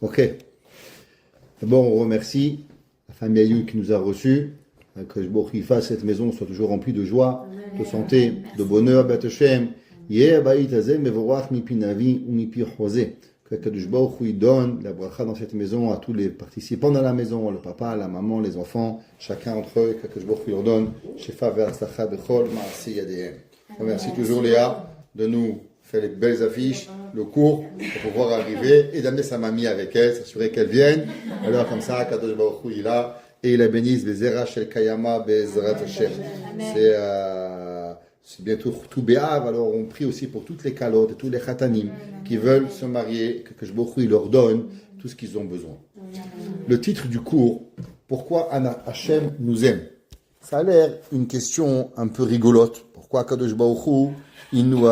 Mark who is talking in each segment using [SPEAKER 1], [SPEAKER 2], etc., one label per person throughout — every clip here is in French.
[SPEAKER 1] Ok. D'abord, on remercie la famille Ayoun qui nous a reçus. Que cette maison soit toujours remplie de joie, de santé, de bonheur. Bet Hashem. Yeh Bayit Hazeh Mevorach Mipi Navi ou Mipi Chosé. Que Kadosh Baruch Hu donne la bracha dans cette maison à tous les participants dans la maison, le papa, la maman, les enfants, chacun entre eux. Que Kadosh Baruch Hu leur donne Shefa ve'Atzlacha bechol ma'aseh yadehem. On remercie toujours Léa de nous faire les belles affiches, le cours, pour pouvoir arriver et d'amener sa mamie avec elle, s'assurer qu'elle vienne. Alors comme ça, Kadosh Baruch Hu il est là et il la bénisse, Bezerah Shel Kayama, Bezrat Hashem. C'est bientôt tout Béav, alors on prie aussi pour toutes les calottes et tous les khatanim qui veulent se marier, que Kadosh Baruch Hu il leur donne tout ce qu'ils ont besoin. Le titre du cours, pourquoi Hashem nous aime? Ça a l'air une question un peu rigolote. Pourquoi Kadosh Baruch Hu il nous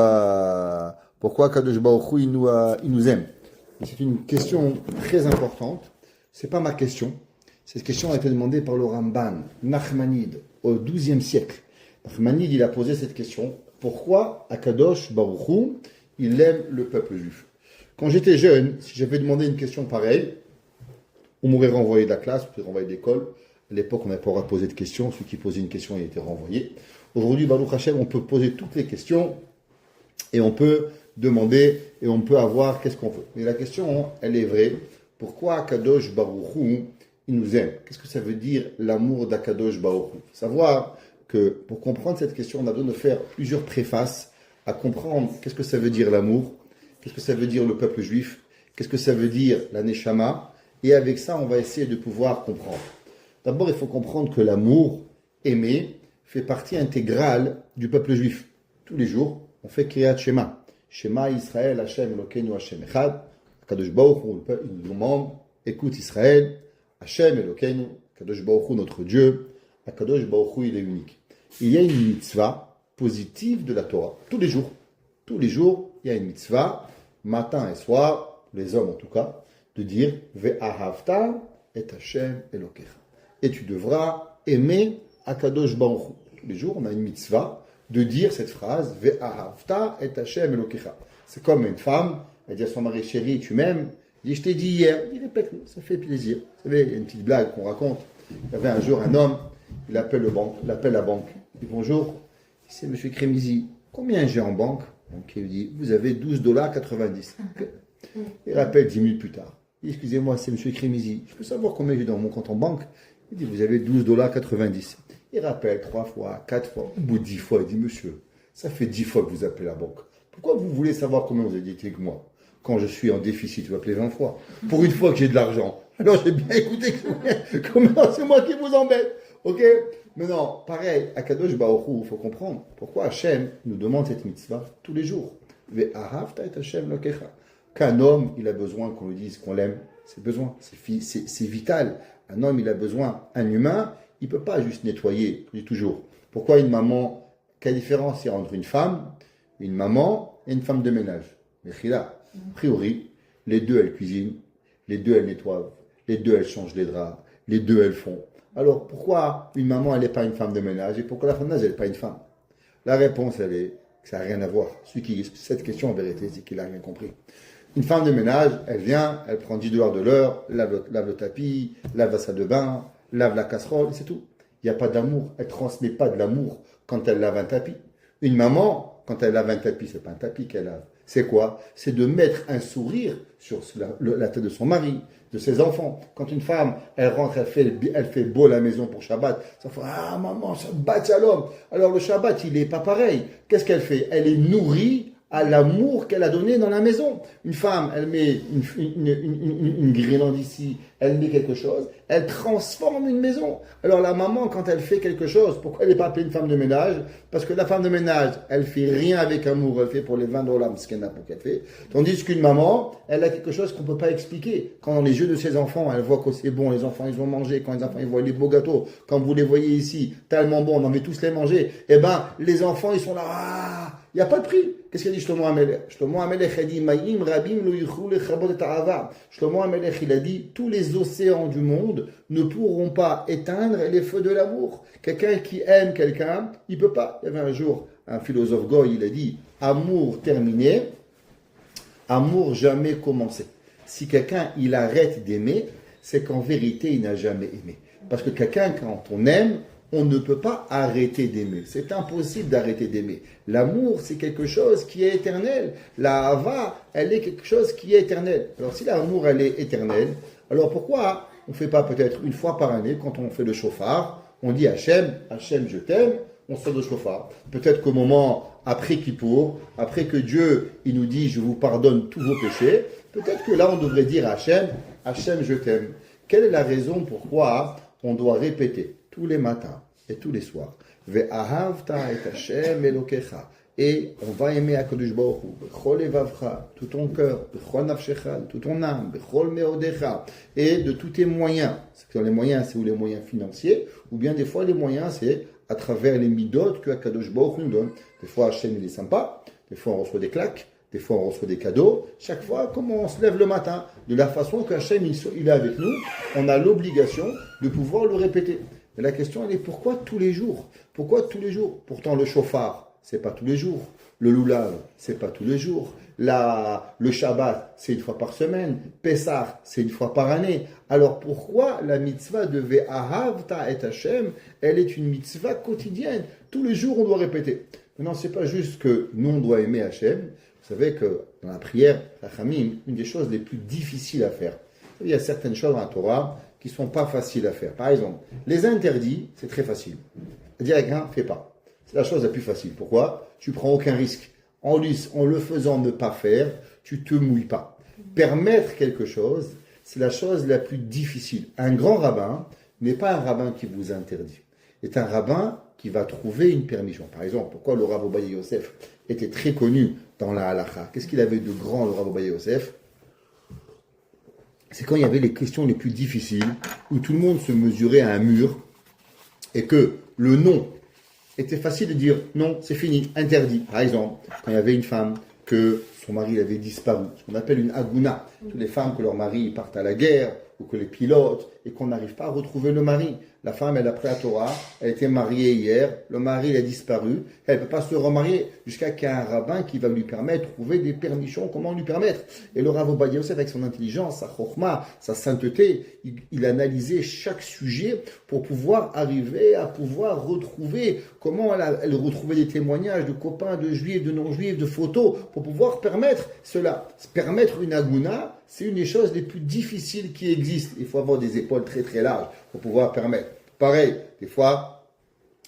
[SPEAKER 1] aime? C'est une question très importante. C'est pas ma question. Cette question a été demandée par le Ramban Nachmanide au XIIe siècle. Nachmanide il a posé cette question. Pourquoi Akadosh Baruch Hu il aime le peuple juif? Quand j'étais jeune, si j'avais demandé une question pareille, on m'aurait renvoyé de la classe, on m'aurait renvoyé de l'école. À l'époque, on n'avait pas le droit de poser de questions. Celui qui posait une question, il était renvoyé. Aujourd'hui, Baruch Hashem, on peut poser toutes les questions et on peut demander et on peut avoir qu'est-ce qu'on veut. Mais la question, elle est vraie. Pourquoi Akadosh Baruch Hu, il nous aime? Qu'est-ce que ça veut dire l'amour d'Akadosh Baruch Hu? Savoir que pour comprendre cette question, on a besoin de faire plusieurs préfaces à comprendre qu'est-ce que ça veut dire l'amour, qu'est-ce que ça veut dire le peuple juif, qu'est-ce que ça veut dire la Neshama. Et avec ça, on va essayer de pouvoir comprendre. D'abord, il faut comprendre que l'amour, aimer, fait partie intégrale du peuple juif. Tous les jours, on fait Kriyat Shema. Shema Israël, Hashem Elokeinu, Hashem Echad. Kadosh Baruch Hu, il nous demande, écoute Israël, Hashem Elokeinu, Kadosh Baruch Hu, notre Dieu. Kadosh Baruch Hu, il est unique. Il y a une mitzvah positive de la Torah. Tous les jours, il y a une mitzvah, matin et soir, les hommes en tout cas, de dire Ve'ahavta et Hashem Elokecha. Et tu devras aimer Akadosh Baruch Hu. Tous les jours, on a une mitzvah de dire cette phrase Ve'ahavta et Hashem Elokecha. C'est comme une femme, elle dit à son mari, chéri, tu m'aimes? Il dit, je t'ai dit hier. Il dit, répète-le, ça fait plaisir. Vous savez, il y a une petite blague qu'on raconte. Il y avait un jour un homme, il appelle la banque. Il dit, bonjour, c'est monsieur Crémizy. Combien j'ai en banque? Donc il lui dit, vous avez $12,90. Il rappelle 10 minutes plus tard. Il dit, excusez-moi, c'est monsieur Crémizy. Je peux savoir combien j'ai dans mon compte en banque? Il dit, vous avez $12,90. Il rappelle 3 fois, 4 fois, au bout de 10 fois, il dit, monsieur, ça fait 10 fois que vous appelez la banque. Pourquoi vous voulez savoir combien vous avez dit que moi? Quand je suis en déficit, vous appelez 20 fois. Pour une fois que j'ai de l'argent. Alors j'ai bien écouté comment c'est moi qui vous embête. Ok? Mais non, pareil, à Kadosh Baruch Hu, il faut comprendre pourquoi Hachem nous demande cette mitzvah tous les jours. Ve'ahavta et Hashem lokecha. Qu'un homme, il a besoin qu'on lui dise qu'on l'aime. C'est besoin, c'est vital. Un homme, il a besoin. Un humain, il ne peut pas juste nettoyer, je dis toujours. Pourquoi une maman, quelle différence il y a entre une maman et une femme de ménage? Mais a priori, les deux, elles cuisinent, les deux, elles nettoient, les deux, elles changent les draps, les deux, elles font. Alors, pourquoi une maman, elle n'est pas une femme de ménage et pourquoi la femme de ménage, elle n'est pas une femme? La réponse, elle est que ça n'a rien à voir. Celui qui explique cette question, en vérité, c'est qu'il n'a rien compris. Une femme de ménage, elle vient, elle prend $10 de l'heure, lave le tapis, lave la salle de bain, lave la casserole, c'est tout. Il n'y a pas d'amour. Elle ne transmet pas de l'amour quand elle lave un tapis. Une maman, quand elle lave un tapis, ce n'est pas un tapis qu'elle lave. C'est quoi? C'est de mettre un sourire sur la tête de son mari, de ses enfants. Quand une femme, elle rentre, elle fait beau la maison pour Shabbat, ça fait « Ah maman, Shabbat Shalom !» Alors le Shabbat, il n'est pas pareil. Qu'est-ce qu'elle fait? Elle est nourrie à l'amour qu'elle a donné dans la maison. Une femme, elle met une guirlande ici, elle met quelque chose, elle transforme une maison. Alors la maman, quand elle fait quelque chose, pourquoi elle n'est pas appelée une femme de ménage? Parce que la femme de ménage, elle fait rien avec amour, elle fait pour les $20, ce qu'elle n'a pour qu'elle fait. Tandis qu'une maman, elle a quelque chose qu'on ne peut pas expliquer. Quand dans les yeux de ses enfants, elle voit que c'est bon, les enfants ils vont manger, quand les enfants ils voient les beaux gâteaux, comme vous les voyez ici, tellement bon, on en met tous les manger, eh ben les enfants ils sont là, ah, il n'y a pas de prix. Qu'est-ce qu'il a dit Shlomo Amelech? Shlomo Amelech a dit Maïm Rabim lo yichlu lechabot et ha'ava. Shlomo Amelech, il a dit tous les océans du monde ne pourront pas éteindre les feux de l'amour. Quelqu'un qui aime quelqu'un, il ne peut pas. Il y avait un jour un philosophe goy, il a dit amour terminé, amour jamais commencé. Si quelqu'un, il arrête d'aimer, c'est qu'en vérité, il n'a jamais aimé. Parce que quelqu'un, quand on aime, on ne peut pas arrêter d'aimer. C'est impossible d'arrêter d'aimer. L'amour, c'est quelque chose qui est éternel. La hava, elle est quelque chose qui est éternel. Alors si l'amour, elle est éternelle, alors pourquoi on ne fait pas peut-être une fois par année, quand on fait le chauffard, on dit Hachem, Hachem, je t'aime, on sort le chauffard. Peut-être qu'au moment après Kippour, après que Dieu, il nous dit, je vous pardonne tous vos péchés, peut-être que là, on devrait dire Hachem, Hachem, je t'aime. Quelle est la raison pourquoi on doit répéter tous les matins et tous les soirs Ve'ahavta et Hashem Elokecha. Et on va aimer Akadosh Baruch Hu, bechol evavcha, tout ton cœur, bechol nafshecha, tout ton âme, bechol meodecha, et de tous tes moyens. C'est les moyens, c'est ou les moyens financiers, ou bien des fois les moyens, c'est à travers les midot que Akadosh Baruch Hu nous donne. Des fois Hashem il est sympa, des fois on reçoit des claques, des fois on reçoit des cadeaux. Chaque fois, comment on se lève le matin, de la façon que Hashem il est avec nous, on a l'obligation de pouvoir le répéter. Mais la question elle est pourquoi tous les jours? Pourquoi tous les jours? Pourtant le chauffard, c'est pas tous les jours. Le loulav, c'est pas tous les jours. Le Shabbat, c'est une fois par semaine. Pessah, c'est une fois par année. Alors pourquoi la mitzvah de Ve'ahavta et Hashem, elle est une mitzvah quotidienne? Tous les jours, on doit répéter. Maintenant, c'est pas juste que nous, on doit aimer Hashem. Vous savez que dans la prière, la Chamim, une des choses les plus difficiles à faire. Il y a certaines choses dans la Torah qui sont pas faciles à faire. Par exemple, les interdits, c'est très facile. Dire à quelqu'un, fais pas. C'est la chose la plus facile. Pourquoi? Tu prends aucun risque. En le faisant ne pas faire, tu te mouilles pas. Permettre quelque chose, c'est la chose la plus difficile. Un grand rabbin n'est pas un rabbin qui vous interdit. C'est un rabbin qui va trouver une permission. Par exemple, pourquoi le Rav Ovadia Yosef était très connu dans la halakha? Qu'est-ce qu'il avait de grand, le Rav Ovadia Yosef? C'est quand il y avait les questions les plus difficiles, où tout le monde se mesurait à un mur, et que le non était facile de dire non, c'est fini, interdit. Par exemple, quand il y avait une femme que son mari avait disparu, ce qu'on appelle une aguna, toutes les femmes que leur mari partent à la guerre, ou que les pilotes, et qu'on n'arrive pas à retrouver le mari. La femme, elle a pris la Torah, elle était mariée hier, le mari, il a disparu, elle ne peut pas se remarier jusqu'à qu'il y ait un rabbin qui va lui permettre de trouver des permissions, comment lui permettre. Et le Rav Ovadia Yosef, avec son intelligence, sa chokhma, sa sainteté, il analysait chaque sujet pour pouvoir arriver à pouvoir retrouver comment elle retrouvait des témoignages de copains, de juifs, de non-juifs, de photos, pour pouvoir permettre cela. Permettre une aguna, c'est une des choses les plus difficiles qui existent. Il faut avoir des épaules très très larges pour pouvoir permettre. Pareil, des fois,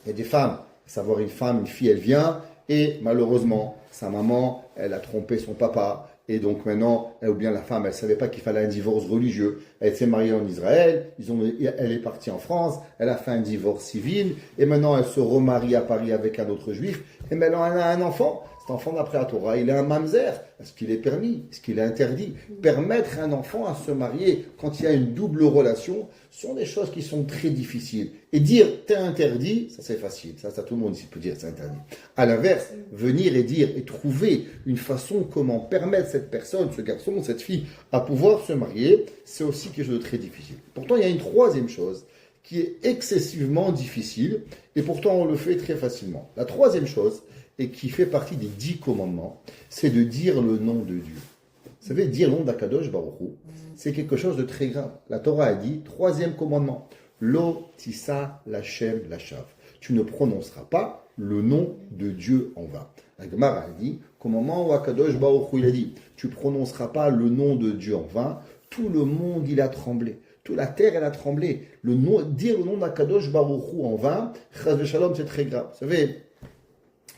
[SPEAKER 1] il y a des femmes, à savoir une fille, elle vient, et malheureusement, sa maman, elle a trompé son papa, et donc maintenant, ou bien la femme, elle ne savait pas qu'il fallait un divorce religieux. Elle s'est mariée en Israël, elle est partie en France, elle a fait un divorce civil, et maintenant elle se remarie à Paris avec un autre juif, et maintenant elle a un enfant. Cet enfant, d'après la Torah, il est un mamzer. Est-ce qu'il est permis? Est-ce qu'il est interdit? Permettre à un enfant à se marier quand il y a une double relation sont des choses qui sont très difficiles. Et dire t'es interdit, ça c'est facile. Ça tout le monde ici peut dire c'est interdit. À l'inverse, venir et dire et trouver une façon comment permettre cette personne, ce garçon, cette fille à pouvoir se marier, c'est aussi quelque chose de très difficile. Pourtant, il y a une troisième chose qui est excessivement difficile et pourtant on le fait très facilement. La troisième chose, et qui fait partie des 10 commandements, c'est de dire le nom de Dieu. Vous savez, dire le nom d'Akadosh Baruch Hu, c'est quelque chose de très grave. La Torah a dit, troisième commandement, Lo tissa lachem lachav. Tu ne prononceras pas le nom de Dieu en vain. La Gemara a dit, qu'au moment où Akadosh Baruch Hu il a dit, tu ne prononceras pas le nom de Dieu en vain, tout le monde il a tremblé. Toute la terre elle a tremblé. Dire le nom d'Akadosh Baruch Hu en vain, chas v'shalom, c'est très grave. Vous savez,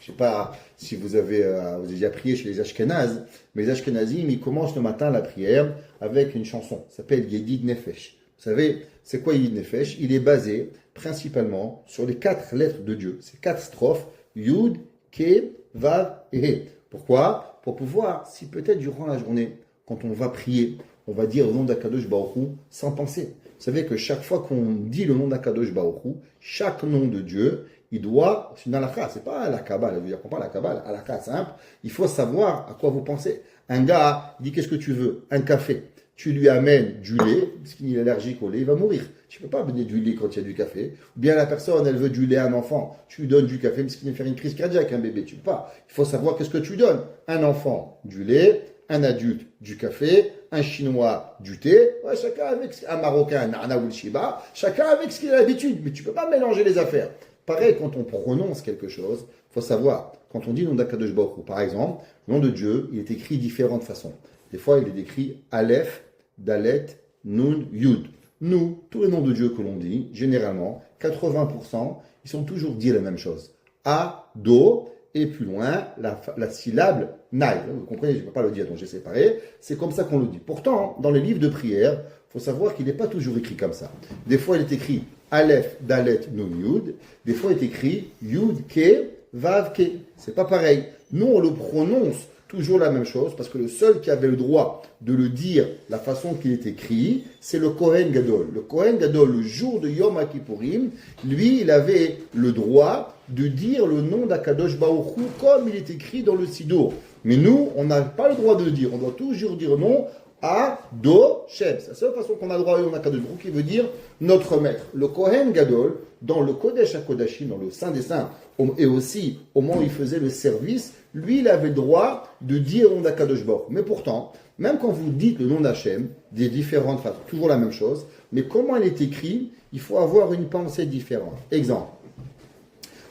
[SPEAKER 1] je ne sais pas si vous avez déjà prié chez les Ashkenazes, mais les Ashkenazim, ils commencent le matin la prière avec une chanson. Ça s'appelle Yedid Nefesh. Vous savez, c'est quoi Yedid Nefesh? Il est basé principalement sur les 4 lettres de Dieu. Ces 4 strophes, Yud, Ke, Vav et He. Pourquoi? Pour pouvoir, si peut-être durant la journée, quand on va prier, on va dire le nom d'Akadosh Baruch Hu sans penser. Vous savez que chaque fois qu'on dit le nom d'Akadosh Baruch Hu, chaque nom de Dieu, il doit, c'est une halakha, c'est pas la Kabbale, je veux dire, pas la Kabbale, halakha simple, il faut savoir à quoi vous pensez. Un gars, il dit, qu'est-ce que tu veux? Un café. Tu lui amènes du lait, parce qu'il est allergique au lait, il va mourir. Tu ne peux pas donner du lait quand il y a du café. Ou bien la personne, elle veut du lait à un enfant, tu lui donnes du café, parce qu'il vient faire une crise cardiaque, un bébé, tu ne peux pas. Il faut savoir qu'est-ce que tu donnes. Un enfant, du lait, un adulte du café, un Chinois du thé, ouais, chacun avec un Marocain, un Nana ou le Shiba, chacun avec ce qu'il a l'habitude, mais tu peux pas mélanger les affaires. Pareil, quand on prononce quelque chose, il faut savoir, quand on dit le nom d'Akadosh Baruch Hu, par exemple, le nom de Dieu, il est écrit de différentes façons. Des fois, il est écrit Aleph, Dalet, Nun, Yud. Nous, tous les noms de Dieu que l'on dit, généralement, 80%, ils sont toujours dits la même chose. A, Do, et plus loin, la syllabe Naï. Vous comprenez, je ne peux pas le dire, donc j'ai séparé. C'est comme ça qu'on le dit. Pourtant, dans les livres de prière, il faut savoir qu'il n'est pas toujours écrit comme ça. Des fois, il est écrit Aleph, Dalet, Nun, Yud. Des fois, il est écrit Yud, Ke, Vav, Ke. C'est pas pareil. Nous, on le prononce toujours la même chose, parce que le seul qui avait le droit de le dire la façon qu'il est écrit, c'est le Kohen Gadol. Le Kohen Gadol, le jour de Yom HaKippurim, lui, il avait le droit de dire le nom d'Akadosh Baruch Hu comme il est écrit dans le Sidour. Mais nous, on n'a pas le droit de le dire. On doit toujours dire non à Do Shem. C'est la seule façon qu'on a le droit à Akadosh Baruch Hu, qui veut dire notre maître. Le Kohen Gadol, dans le Kodesh HaKodashim, dans le Saint des Saints, et aussi au moment où il faisait le service, lui, il avait le droit de dire le nom d'Akadosh Baruch Hu. Mais pourtant, même quand vous dites le nom d'Hachem, des différentes façons, toujours la même chose, mais comment elle est écrite, il faut avoir une pensée différente. Exemple,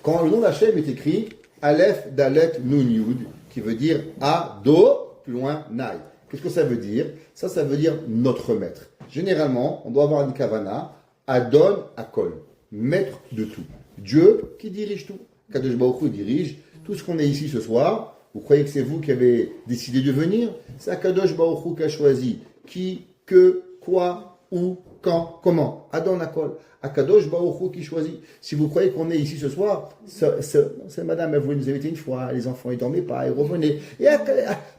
[SPEAKER 1] quand le nom d'Hachem est écrit, Aleph, Dalet, Nun, Yud, qui veut dire A, Do, plus loin, Naï. Qu'est-ce que ça veut dire? Ça veut dire notre maître. Généralement, on doit avoir une kavana, Adon, Akol, maître de tout. Dieu qui dirige tout. Kadosh Baruch Hu dirige tout ce qu'on est ici ce soir. Vous croyez que c'est vous qui avez décidé de venir? C'est Akadosh Baruch Hu qui a choisi qui, que, quoi, où, quand, comment. Adon Akol. Akadosh Baruch Hu qui choisit. Si vous croyez qu'on est ici ce soir, c'est madame, elle voulait nous inviter une fois, les enfants ils dormaient pas, ils revenaient. Et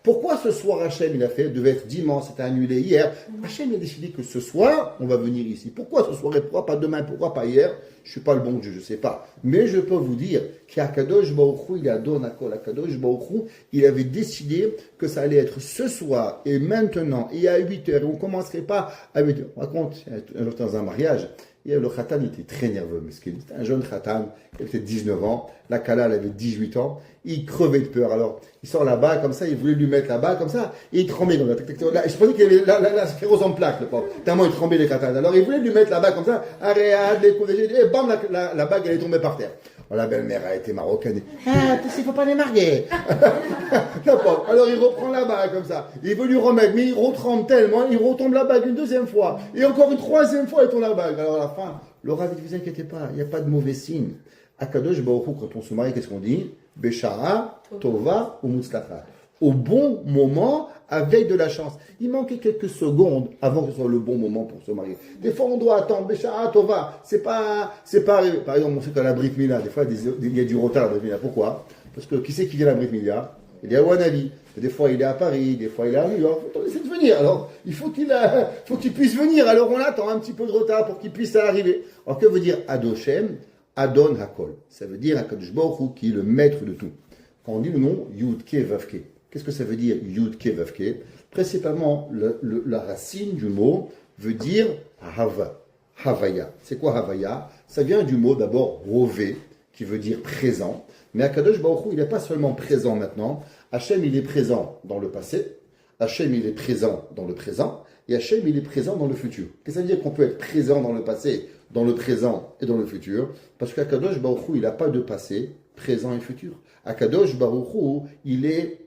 [SPEAKER 1] pourquoi ce soir Hachem il a fait, devait être dimanche, c'était annulé hier. Hachem a décidé que ce soir, on va venir ici. Pourquoi ce soir et pourquoi pas demain, pourquoi pas hier? Je suis pas le bon Dieu, je sais pas. Mais je peux vous dire qu'Akadosh Baruch Hu, il a donné Akadosh Baruch Hu, il avait décidé que ça allait être ce soir et maintenant et à 8 heures. Et on commencerait pas à 8 heures. On raconte, un jour dans un mariage, et le khatan était très nerveux, mesquin. C'était un jeune khatan, il avait 19 ans, la kala elle avait 18 ans, il crevait de peur. Alors, il sort là-bas comme ça, il voulait lui mettre là-bas comme ça, et il tremblait comme ça. Je pensais qu'il avait la sclérose en plaques, le pauvre. Tellement il tremblait les khatan. Alors, il voulait lui mettre là-bas comme ça, et bam, la bague elle est tombée par terre. Alors, la belle-mère a été marocaine. Ah, il ne faut pas les marier. Alors, il reprend la bague comme ça. Il veut lui remettre, mais il retremble tellement, il retombe la bague une deuxième fois. Et encore une troisième fois, il tombe la bague. Alors, à la fin, le rabbin dit, vous inquiétez pas, il n'y a pas de mauvais signe. Akadosh Baruch Hu, quand on se marie, qu'est-ce qu'on dit? Beshara, Tova ou Mustafa. Au bon moment, avec de la chance. Il manquait quelques secondes avant que ce soit le bon moment pour se marier. Des fois, on doit attendre. Beshara, Tova. C'est pas arrivé. Par exemple, on sait qu'à la Brit Mila, des fois, il y a du retard à la Brit Mila. Pourquoi? Parce que qui c'est qui vient à la Brit Mila? Il est à Wanavi. Des fois, il est à Paris. Des fois, il est à New York. Il faut laisser de venir. Alors, il faut qu'il puisse venir. Alors, on attend un petit peu de retard pour qu'il puisse arriver. Alors, que veut dire Adoshem? Adon Hakol. Ça veut dire Akadosh Baruch Hu, qui est le maître de tout. Quand on dit le nom Yud Ke Vav Ke, qu'est-ce que ça veut dire Yud Ke Vav Ke? Principalement, la racine du mot veut dire Hava, Havaya. C'est quoi Havaya? Ça vient du mot d'abord Rové, qui veut dire présent. Mais Akadosh Baruch Hu, il n'est pas seulement présent maintenant. Hachem, il est présent dans le passé. Hachem, il est présent dans le présent. Et Hachem, il est présent dans le futur. Qu'est-ce que ça veut dire qu'on peut être présent dans le passé, dans le présent et dans le futur? Parce qu'Akadosh Baruch Hu, il n'a pas de passé, présent et futur. Akadosh Baruch Hu, il est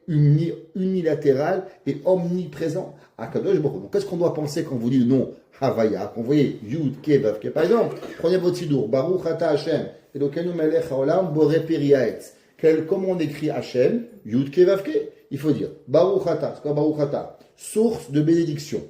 [SPEAKER 1] unilatéral et omniprésent. Akadosh Baruch Hu. Donc, qu'est-ce qu'on doit penser quand vous dites le nom Havaya? Quand vous voyez Yud, Ke, Vav, Ke. Par exemple, prenez votre sidour. Baruch Ata Hashem. Elokeinu melech haolam borei peri haetz. Comment on écrit Hashem? Yud, Ke, Vav, Ke. Il faut dire Baruch Ata. C'est quoi Baruch Ata? Source de bénédiction.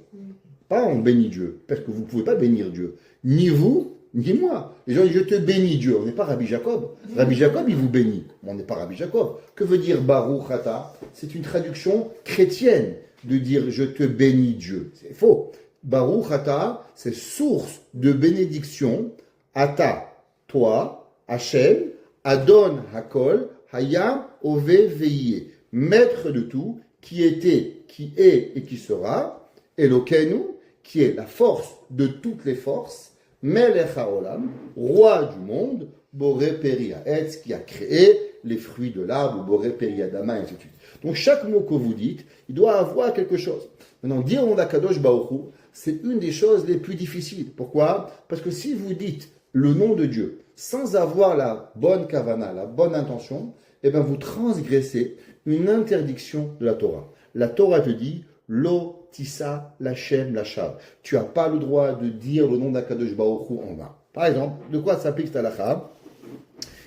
[SPEAKER 1] Pas on bénit Dieu. Parce que vous ne pouvez pas bénir Dieu. Ni vous, ni moi. Les gens disent, je te bénis Dieu. On n'est pas Rabbi Jacob. Rabbi Jacob, il vous bénit. On n'est pas Rabbi Jacob. Que veut dire Baruch Ata? C'est une traduction chrétienne de dire, je te bénis Dieu. C'est faux. Baruch Ata, c'est source de bénédiction. Ata, toi, Hachem, Adon Hakol, Hayam, Ove, Veillé. Maître de tout, qui était, qui est et qui sera. Elokeinu, qui est la force de toutes les forces. Melech haolam, roi du monde, Boré Peri Haetz, qui a créé les fruits de l'arbre, ou boré periadama, et ainsi de suite. Donc chaque mot que vous dites, il doit avoir quelque chose. Maintenant, dire on Kadosh Baruch Hu, c'est une des choses les plus difficiles. Pourquoi? Parce que si vous dites le nom de Dieu sans avoir la bonne kavana, la bonne intention, eh bien vous transgressez une interdiction de la Torah. La Torah te dit Lo tissa lachem lachav. Tu n'as pas le droit de dire le nom d'Akadosh Baruch Hu en vain. Par exemple, de quoi s'applique cette halakha?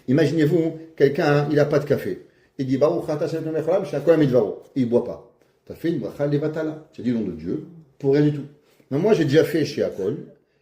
[SPEAKER 1] Imaginez-vous, quelqu'un, il n'a pas de café. Il dit Baruch ata Hashem mecholam she'akolam midvaro. Il ne boit pas. Tu as fait une bracha levatala. Tu as dit le nom de Dieu pour rien du tout. Mais moi, j'ai déjà fait chez Akol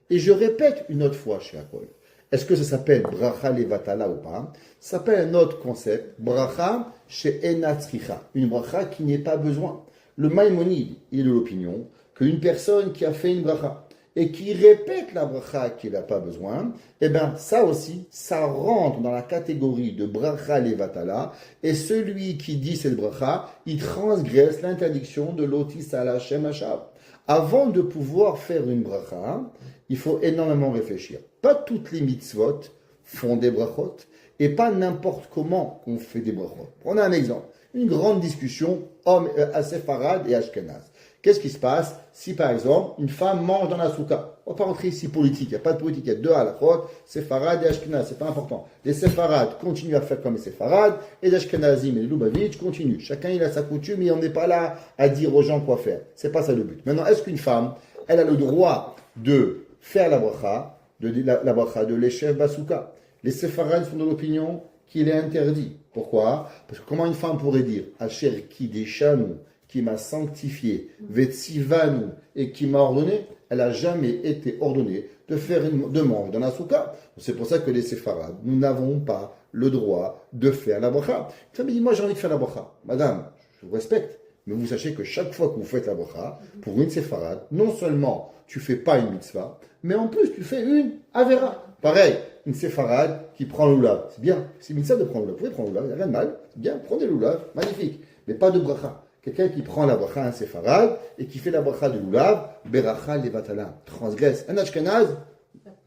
[SPEAKER 1] et je répète une autre fois chez Akol. Est-ce que ça s'appelle bracha levatala ou pas? Ça s'appelle un autre concept, bracha she'enatzricha. Une bracha qui n'est pas besoin. Le Maïmonide, il est de l'opinion qu'une personne qui a fait une bracha et qui répète la bracha qu'il n'a pas besoin, eh bien ça aussi, ça rentre dans la catégorie de bracha levatala, et celui qui dit cette bracha, il transgresse l'interdiction de l'otis ala Hashem Hashav. Avant de pouvoir faire une bracha, il faut énormément réfléchir. Pas toutes les mitzvot font des brachot, et pas n'importe comment on fait des brachot. Prenez un exemple. Une grande discussion homme à séfarade et ashkenaz. Qu'est-ce qui se passe si, par exemple, une femme mange dans la souka? On ne va pas rentrer ici politique, il n'y a pas de politique, il y a deux halachot, séfarade et ashkenaz, c'est pas important. Les séfarades continuent à faire comme les séfarades, et les ashkenazim et les lubavitch continuent. Chacun il a sa coutume et on n'est pas là à dire aux gens quoi faire. C'est pas ça le but. Maintenant, est-ce qu'une femme, elle a le droit de faire la bracha, la bracha de l'échef basouka? Les séfarades sont de l'opinion qu'il est interdit. Pourquoi? Parce que comment une femme pourrait dire Asher Kideshanu, qui m'a sanctifié, Vetsivanu, et qui m'a ordonné, elle n'a jamais été ordonnée de faire de manger dans la souka. C'est pour ça que les séfarades, nous n'avons pas le droit de faire la bracha. Une femme dit, moi j'ai envie de faire la bracha. Madame, je vous respecte, mais vous sachez que chaque fois que vous faites la bracha, pour une séfarade, non seulement tu ne fais pas une mitzvah, mais en plus tu fais une avera. Pareil, une séfarade qui prend le loulav. C'est bien, c'est mitzvah de prendre le loulav. Vous pouvez prendre le loulav, il n'y a rien de mal. C'est bien, prenez le loulav, magnifique. Mais pas de bracha. Quelqu'un qui prend la bracha un séfarade et qui fait la bracha de loulav, beracha levatala, transgresse. Un ashkenaz,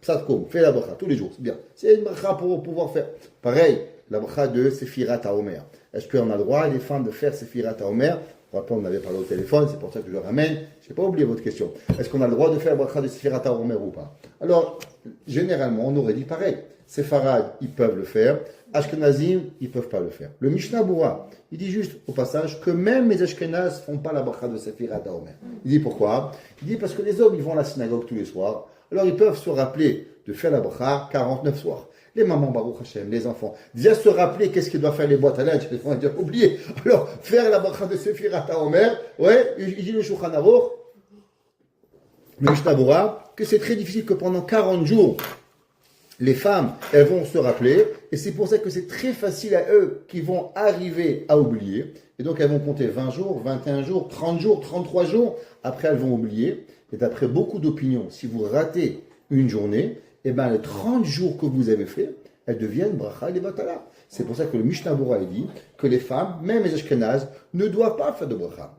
[SPEAKER 1] psatkom, fait la bracha tous les jours, c'est bien. C'est une bracha pour pouvoir faire. Pareil, la bracha de Sefirat HaOmer. Est-ce qu'on a le droit, les femmes, de faire Sefirat HaOmer? On avait parlé au téléphone, c'est pour ça que je le ramène. Je n'ai pas oublié votre question. Est-ce qu'on a le droit de faire la bracha de Sefirat HaOmer ou pas? Alors, généralement, on aurait dit pareil. Séfarades, ils peuvent le faire. Ashkenazim, ils ne peuvent pas le faire. Le Mishnah Bura, il dit juste au passage que même les Ashkenaz ne font pas la bracha de Sefirat HaOmer. Il dit pourquoi? Il dit parce que les hommes, ils vont à la synagogue tous les soirs. Alors, ils peuvent se rappeler de faire la bracha 49 soirs. Les mamans Baruch Hashem, les enfants, déjà se rappeler qu'est-ce qu'ils doivent faire les boîtes à linge, les enfants ont déjà oublié. Alors, faire la bracha de Sefirat HaOmer, ouais, il dit le Shulchan Aruch, le Mishnah Bura, que c'est très difficile que pendant 40 jours, les femmes, elles vont se rappeler, et c'est pour ça que c'est très facile à eux qui vont arriver à oublier, et donc elles vont compter 20 jours, 21 jours, 30 jours, 33 jours, après elles vont oublier, et d'après beaucoup d'opinions, si vous ratez une journée, eh bien les 30 jours que vous avez fait, elles deviennent bracha levatala. C'est pour ça que le Mishnah Bura dit que les femmes, même les Ashkenazes, ne doivent pas faire de bracha.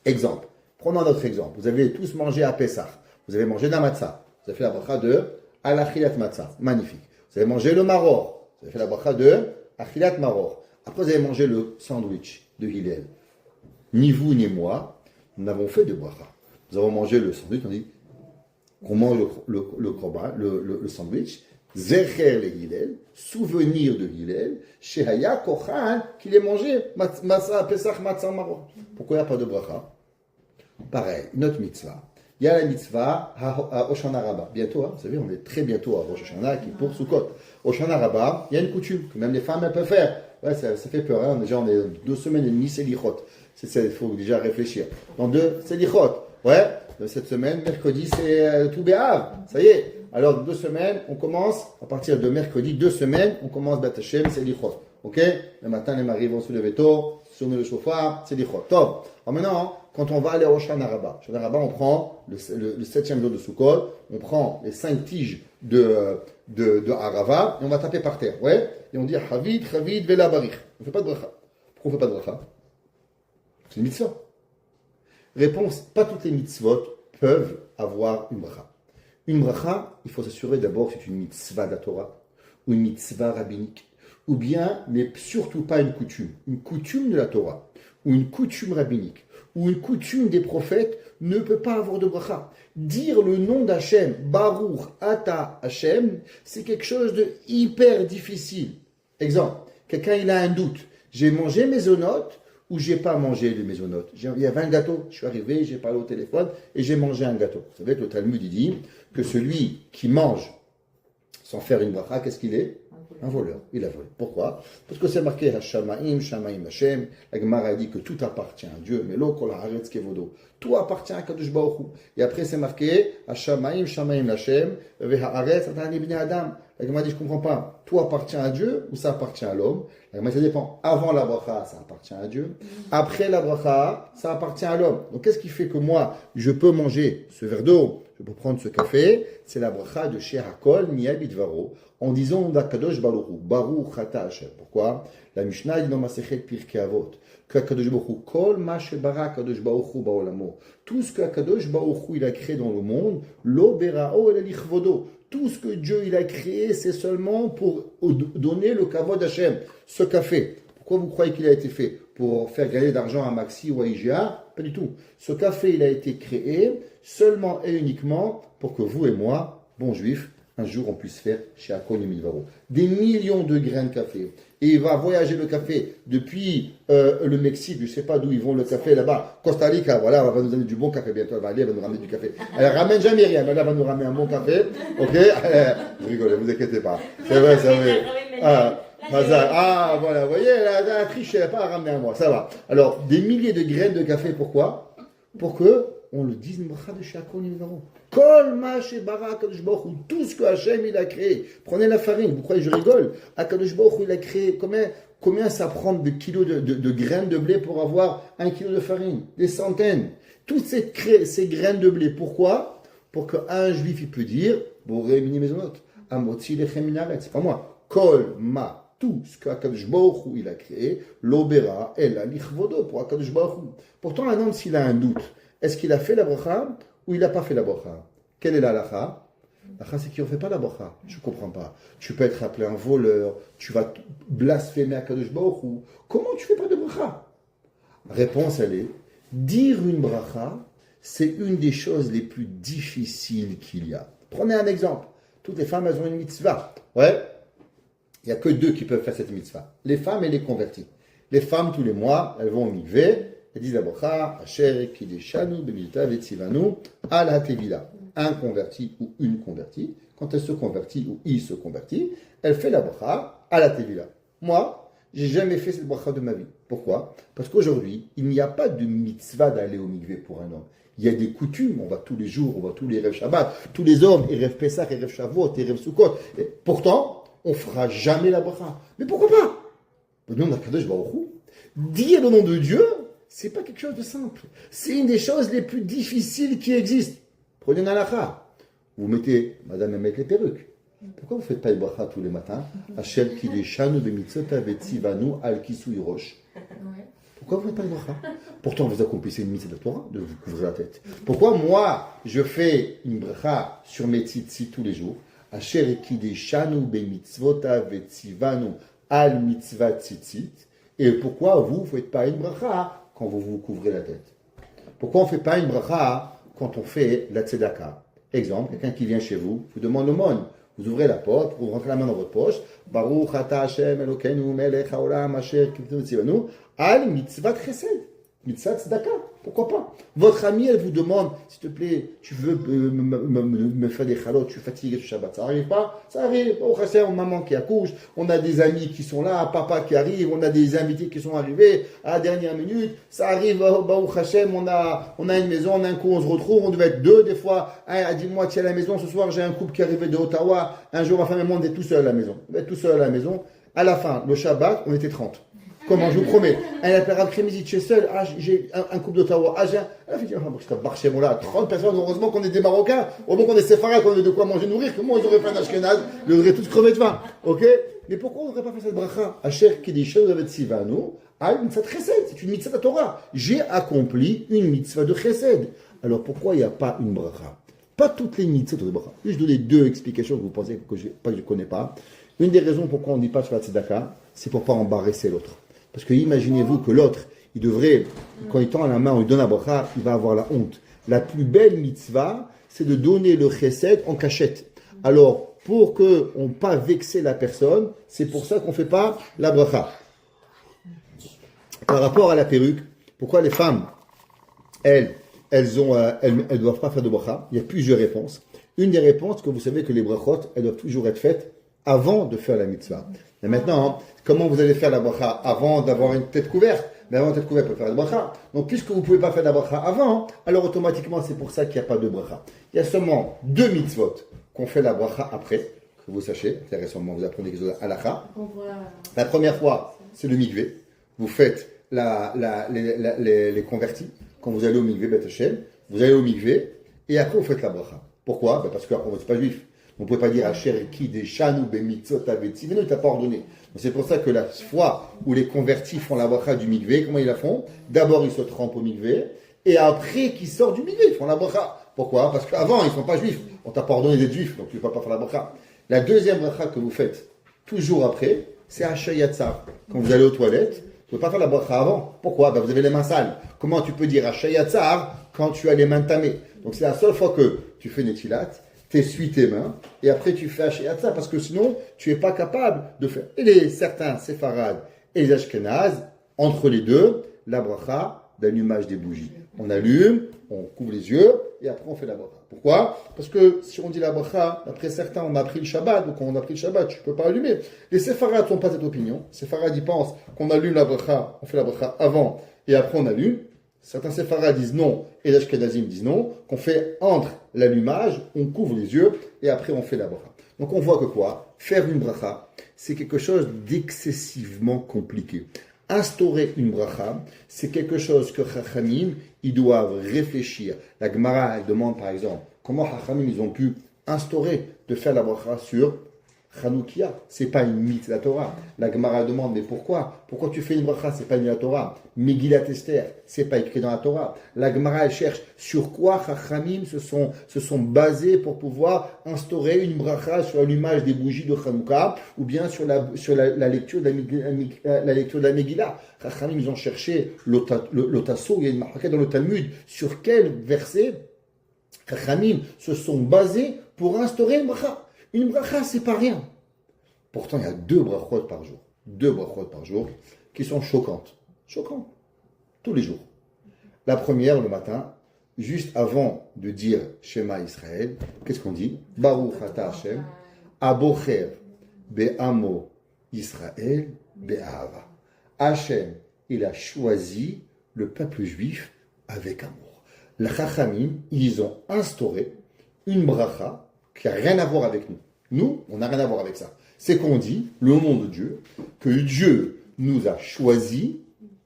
[SPEAKER 1] Exemple, prenons un autre exemple, vous avez tous mangé à Pessah, vous avez mangé de la matzah, vous avez fait la bracha de Al-Achilat Matzah, magnifique. Vous avez mangé le maror. Vous avez fait la bracha de Achilat Maror. Après, vous avez mangé le sandwich de Hillel. Ni vous, ni moi, nous n'avons fait de bracha. Nous avons mangé le sandwich, on dit qu'on mange le sandwich. Zecher le Hillel, souvenir de Hillel, Shehaya Kochan, qu'il ait mangé Matzah, Pesach, Matzah, Maror. Pourquoi il n'y a pas de bracha? Pareil, notre mitzvah. Il y a la mitzvah à Hoshana Rabbah. Bientôt, hein, vous savez, on est très bientôt à Rosh Hashanah qui est pour Sukkot. Hoshana Rabbah, il y a une coutume que même les femmes elles peuvent faire. Ouais, ça fait peur. Hein. Déjà, on est 2 semaines et demie, c'est l'Ichot. Il faut déjà réfléchir. Dans 2, c'est l'Ichot. Ouais, cette semaine, mercredi, c'est tout Béhav. Ça y est. Alors, 2 semaines, on commence, à partir de mercredi, 2 semaines, on commence Bat Hashem, c'est l'Ichot. Ok? Le matin, les maris vont se lever tôt, sonner le chauffard, c'est l'Ichot. Top. Alors maintenant, quand on va aller au Hoshana Rabbah, on prend le 7e jour de Sukkot, on prend les 5 tiges de Arava et on va taper par terre. Ouais? Et on dit Havid, Vela Barich. On ne fait pas de bracha. Pourquoi on ne fait pas de bracha? C'est une mitzvah. Réponse, pas toutes les mitzvot peuvent avoir une bracha. Une bracha, il faut s'assurer d'abord que c'est une mitzvah de la Torah, ou une mitzvah rabbinique, ou bien, mais surtout pas une coutume de la Torah, ou une coutume rabbinique, ou une coutume des prophètes, ne peut pas avoir de bracha. Dire le nom d'Hachem, Baruch Ata Hachem, c'est quelque chose de hyper difficile. Exemple, quelqu'un il a un doute. J'ai mangé mes onotes ou j'ai pas mangé les mésonotes. Il y avait un gâteau, je suis arrivé, j'ai parlé au téléphone et j'ai mangé un gâteau. Vous savez que le Talmud il dit que celui qui mange sans faire une bracha, qu'est-ce qu'il est? Un voleur. Il a volé. Pourquoi? Parce que c'est marqué Hashamaim, Shamaim Hashem. La Gemara dit que tout appartient à Dieu. Mais lo kol haaretz kevodo. Tout appartient à Kadosh Baruch Hu. Et après c'est marqué Hashamaim, Shamaim Hashem. Ve haaretz atani bnei Adam. La Gemara dit je comprends pas. Tout appartient à Dieu ou ça appartient à l'homme? La Gemara ça dépend. Avant la bracha, ça appartient à Dieu. Après la bracha, ça appartient à l'homme. Donc qu'est-ce qui fait que moi je peux manger ce verre d'eau? Je peux prendre ce café, c'est la bracha de Sheh Hakol Miyabit Varo, en disant d'Akadosh Baruch Hu, Baruch Ata Hashem. Pourquoi? La Mishnah dit dans Masechet Pirkei Avot, que Akadosh Baruch Hu, Kol Ma Shebara Akadosh Baruch Hu Baolamo, tout ce que Akadosh Baruch Hu il a créé dans le monde, Lo Berao El Lichvodo, tout ce que Dieu il a créé, c'est seulement pour donner le kavod Hashem. Ce café, pourquoi vous croyez qu'il a été fait? Pour faire gagner d'argent à Maxi ou à IGA? Pas du tout. Ce café, il a été créé seulement et uniquement pour que vous et moi, bons juifs, un jour on puisse faire chez Akon Milvaro des millions de grains de café. Et il va voyager le café depuis le Mexique, je ne sais pas d'où ils vont le café là-bas, Costa Rica, voilà, elle va nous donner du bon café bientôt, elle va aller, elle va nous ramener du café. Elle ramène jamais rien, mais elle va nous ramener un bon café, ok? Vous rigolez, vous inquiétez pas. C'est vrai, c'est vrai. Voilà, vous voyez, elle a triché, elle n'a pas à ramener à moi, ça va. Alors, des milliers de graines de café, pourquoi? Pour que on le dise, de Shakon Nivaro. Kol ma shebara Akadosh Baruch Hu, tout ce que Hachem il a créé. Prenez la farine, vous croyez que je rigole? Akadosh Baruch Hu il a créé, combien ça prend de kilos de graines de blé pour avoir 1 kilo de farine? Des centaines. Toutes ces graines de blé, pourquoi? Pour qu'un juif il peut dire, Boré mini maisonot, Amotzi lechem minaret, c'est pas moi. Kol ma, tout ce qu'Akadosh Baruch Hu il a créé, l'obera, elle a lichvodo pour Akadosh Baruch Hu. Pourtant un homme s'il a un doute, est-ce qu'il a fait la bracha ou il n'a pas fait la bracha? Quelle est la halakha? La halakha, c'est qu'il ne fait pas la bracha. Je ne comprends pas. Tu peux être appelé un voleur, tu vas blasphémer à Kadosh Baruch Hu. Comment tu ne fais pas de bracha? Réponse, elle est, dire une bracha, c'est une des choses les plus difficiles qu'il y a. Prenez un exemple. Toutes les femmes, elles ont une mitzvah. Ouais. Il n'y a que 2 qui peuvent faire cette mitzvah. Les femmes et les convertis. Les femmes, tous les mois, elles vont au mikveh. Elles disent la bracha, Asher Kideshanu Bemilta Vetzivanu Al Hatevila. Un converti ou une convertie, quand elle se convertit ou il se convertit, elle fait la bracha à la Tevila. Moi, j'ai jamais fait cette bracha de ma vie. Pourquoi? Parce qu'aujourd'hui, il n'y a pas de mitzvah d'aller au mikveh pour un homme. Il y a des coutumes, on va tous les jours, on va tous les rêves Shabbat, tous les hommes, et rêve Pessah, et rêve Shavuot, et rêve Sukkot. Et pourtant, on fera jamais la bracha. Mais pourquoi pas? Le nom d'Akadosh Baruch Hu, dire le nom de Dieu, c'est pas quelque chose de simple. C'est une des choses les plus difficiles qui existent. Prenez une halakha. Vous mettez, madame, elle met les perruques. Pourquoi vous ne faites pas une bracha tous les matins? Hachel kideshanu bemitzvota vetzivanu al kisui rosh. Pourquoi vous ne faites pas une bracha? Pourtant, vous accomplissez une mitzvah de Torah, de vous couvrir la tête. Pourquoi moi, je fais une bracha sur mes tzitzit tous les jours? Hachel kideshanu bemitzvota vetzivanu al mitzvah tzitzit. Et pourquoi vous ne faites pas une bracha quand vous vous couvrez la tête? Pourquoi on ne fait pas une bracha quand on fait la tzedaka? Exemple, quelqu'un qui vient chez vous, vous demande l'aumône. Vous ouvrez la porte, vous rentrez la main dans votre poche. Baruch ata Hashem Elokeinu melech haolam asher kivnu tzivanu al mitzvat chesed. Mitzvah tzedaka. Pourquoi pas? Votre amie, elle vous demande, s'il te plaît, tu veux me faire des chalots, tu es fatigué du Shabbat. Ça n'arrive pas? Ça arrive. Au Hashem, maman qui accouche, on a des amis qui sont là, papa qui arrive, on a des invités qui sont arrivés à la dernière minute. Ça arrive, au Hashem, on a une maison, on a un coup, on se retrouve, on devait être 2 des fois. Un dit, moi, tiens, à la maison, ce soir, j'ai un couple qui est arrivé de Ottawa. Un jour, ma femme et moi, on était tout seul à la maison. On était tout seul à la maison. À la fin, le Shabbat, on était 30. Comment, je vous promets. Elle appelle après-midi, tu es seul. Ah, j'ai un couple d'Ottawa. Ah, j'ai un. Elle a fait, je 30 personnes. Heureusement qu'on est des Marocains. Heureusement qu'on est séfarades, qu'on a de quoi manger, nourrir. Comment ils auraient fait un ashkenaz? Ils auraient tous crevé de faim. Ok? Mais pourquoi on n'aurait pas fait cette bracha? Asher Kideshanu Vetzivanu al mitzvah chesed. C'est une mitzvah de Torah. J'ai accompli une mitzvah de chesed. Alors pourquoi il n'y a pas une bracha? Pas toutes les mitzvahs de bracha. Je vais donner 2 explications que vous pensez que je ne connais pas. Une des raisons pourquoi on ne dit pas Shvat Tzedaka, c'est pour ne pas embarrasser l'autre. Parce que imaginez-vous que l'autre, il devrait, quand il tend la main, on lui donne la bracha, il va avoir la honte. La plus belle mitzvah, c'est de donner le chesed en cachette. Alors, pour qu'on ne pas vexer la personne, c'est pour ça qu'on ne fait pas la bracha. Par rapport à la perruque, pourquoi les femmes, elles doivent pas faire de bracha? Il y a plusieurs réponses. Une des réponses, que vous savez que les brachot, elles doivent toujours être faites avant de faire la mitzvah. Et maintenant, comment vous allez faire la bracha avant d'avoir une tête couverte? Mais avant une tête couverte, vous pouvez faire la bracha. Donc, puisque vous ne pouvez pas faire la bracha avant, alors automatiquement, c'est pour ça qu'il n'y a pas de bracha. Il y a seulement 2 mitzvot qu'on fait la bracha après, que vous sachiez. C'est récemment, vous apprenez quelque chose à halakha. La première fois, c'est le mikvé. Vous faites les convertis. Quand vous allez au mikvé, Beth Hashem, vous allez au mikvé, et après, vous faites la bracha. Pourquoi? Parce qu'après, vous n'êtes pas juif. On ne peut pas dire Asher qui des chanou bemitzot aveti, mais non, il t'a pas ordonné. Donc c'est pour ça que la fois où les convertis font la bracha du mikvé, comment ils la font? D'abord ils se trempent au mikvé, et après qu'ils sortent du mikvé, ils font la bracha. Pourquoi? Parce qu'avant ils ne sont pas juifs. On t'a pas ordonné d'être juif, donc tu ne peux pas faire la bracha. La deuxième bracha que vous faites toujours après, c'est Ashayatzar. Quand vous allez aux toilettes, tu ne peux pas faire la bracha avant. Pourquoi? Vous avez les mains sales. Comment tu peux dire Ashayatzar quand tu as les mains tamées? Donc c'est la seule fois que tu fais Netilat, tu essuies tes mains, et après tu fais Ashayatzar, parce que sinon, tu n'es pas capable de faire. Et certains séfarades et les ashkénazes, entre les deux, la bracha d'allumage des bougies. On allume, on couvre les yeux, et après on fait la bracha. Pourquoi? Parce que si on dit la bracha, après certains, on a pris le Shabbat, donc quand on a pris le Shabbat, tu ne peux pas allumer. Les séfarades n'ont pas cette opinion. Les séfarades, ils pensent qu'on allume la bracha, on fait la bracha avant, et après on allume. Certains séfarades disent non, et les ashkénazim disent non, qu'on fait entre l'allumage, on couvre les yeux, et après on fait la bracha. Donc on voit que quoi? Faire une bracha, c'est quelque chose d'excessivement compliqué. Instaurer une bracha, c'est quelque chose que Chachamim, ils doivent réfléchir. La Gemara, elle demande par exemple, comment Chachamim, ils ont pu instaurer de faire la bracha sur Chanoukia, c'est pas une mythe de la Torah. La Gemara demande, mais pourquoi? Pourquoi tu fais une bracha? C'est pas une de la Torah. Megillat Esther, c'est pas écrit dans la Torah. La Gemara, elle cherche sur quoi Chachamim se sont basés pour pouvoir instaurer une bracha sur l'allumage des bougies de Chanouka, ou bien sur la lecture de la lecture de la Megillah. Chachamim, ils ont cherché l'Otasso, il y a une marquette dans le Talmud, sur quel verset Chachamim se sont basés pour instaurer une bracha. Une bracha, c'est pas rien. Pourtant, il y a 2 brachot par jour. 2 brachot par jour qui sont choquantes. Choquantes. Tous les jours. La première, le matin, juste avant de dire Shema Israël, qu'est-ce qu'on dit? Baruch ata Hashem, abocher be'amo Israël be'ahava. Hashem, il a choisi le peuple juif avec amour. Les Chachamim, ils ont instauré une bracha qui n'a rien à voir avec nous. Nous, on n'a rien à voir avec ça. C'est qu'on dit, le nom de Dieu, que Dieu nous a choisis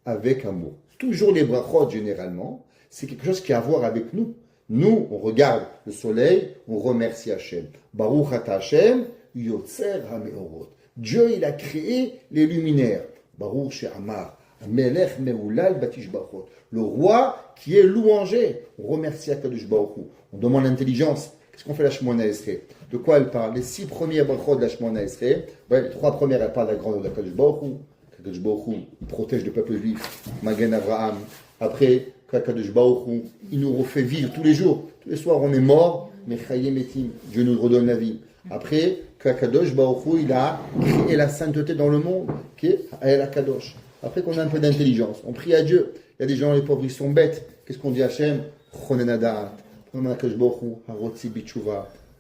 [SPEAKER 1] avec amour. Toujours les brachot, généralement, c'est quelque chose qui a à voir avec nous. Nous, on regarde le soleil, on remercie Hachem. Baruch ata Hashem, yotzer hameorot. Dieu, il a créé les luminaires. Baruch she'amar, melech meulal batish brachot. Le roi qui est louangé. On remercie Akadosh Baruch Hu. On demande l'intelligence. Qu'est-ce qu'on fait la Shemona Esrei? De quoi elle parle? Les 6 premières brachot de la Shemona Esrei, les 3 premières, elles parlent de la grandeur d'Akadosh Baruch Hu. Akadosh Baruch Hu, il protège le peuple juif. Magen Avraham. Après, Akadosh Baruch Hu, il nous refait vivre tous les jours. Tous les soirs, on est mort, mais Chayim Etim, Dieu nous redonne la vie. Après, Akadosh Baruch Hu, il a créé la sainteté dans le monde, qui est El Akadosh. Après qu'on a un peu d'intelligence, on prie à Dieu. Il y a des gens, les pauvres, ils sont bêtes. Qu'est-ce qu'on dit à Hachem? Chonenadat.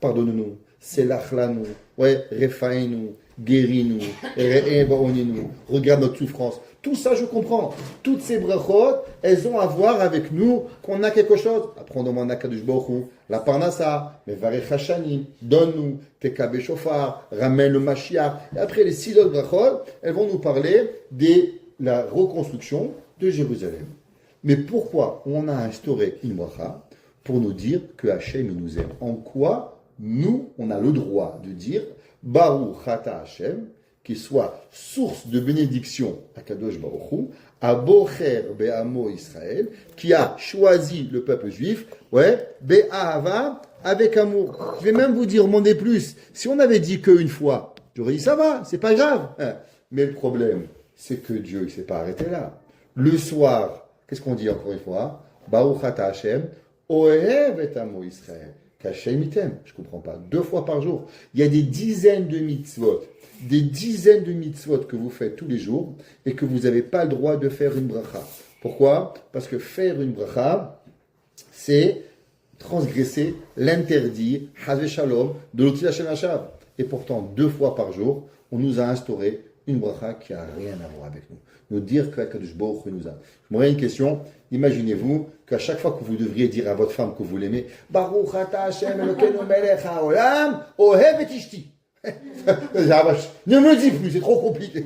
[SPEAKER 1] Pardonne-nous, selach lanu, refaïnu, guéris-nous, regarde notre souffrance. Tout ça, je comprends. Toutes ces brachot, elles ont à voir avec nous, qu'on a quelque chose. Après, on demande à Kadosh Baruch Hu, la parnassa, mais varech hashanim, donne-nous, tekabe shofar, ramène le Mashiach. Et après, les 6 autres brachot, elles vont nous parler de la reconstruction de Jérusalem. Mais pourquoi on a instauré une bracha? Pour nous dire que Hachem nous aime. En quoi nous, on a le droit de dire Baruch ata Hachem, qui soit source de bénédiction à Kadosh Baruch Hu, à Bocher Be'amo Israël, qui a choisi le peuple juif, Be'ahava, avec amour. Je vais même vous dire, demandez plus. Si on avait dit qu'une fois, J'aurais dit, ça va, c'est pas grave. Hein. Mais le problème, c'est que Dieu, il s'est pas arrêté là. Le soir, qu'est-ce qu'on dit encore une fois? Baruch ata Hashem, ohev et amo Israël. Qu'Hashem item. Je comprends pas. 2 fois par jour. Il y a des dizaines de mitzvot que vous faites tous les jours et que vous n'avez pas le droit de faire une bracha. Pourquoi? Parce que faire une bracha, c'est transgresser l'interdit, Hazé Shalom, de l'outil Hashem Hashav. Et pourtant, 2 fois par jour, on nous a instauré une bracha qui n'a rien à voir avec nous. Nous dire que Kadosh Baruch Hu nous a. Je m'aurais une question. Imaginez-vous qu'à chaque fois que vous devriez dire à votre femme que vous l'aimez, Baruch ata Hashem Elokeinu melech haolam, ohev et ishti. Ne me dis plus, c'est trop compliqué.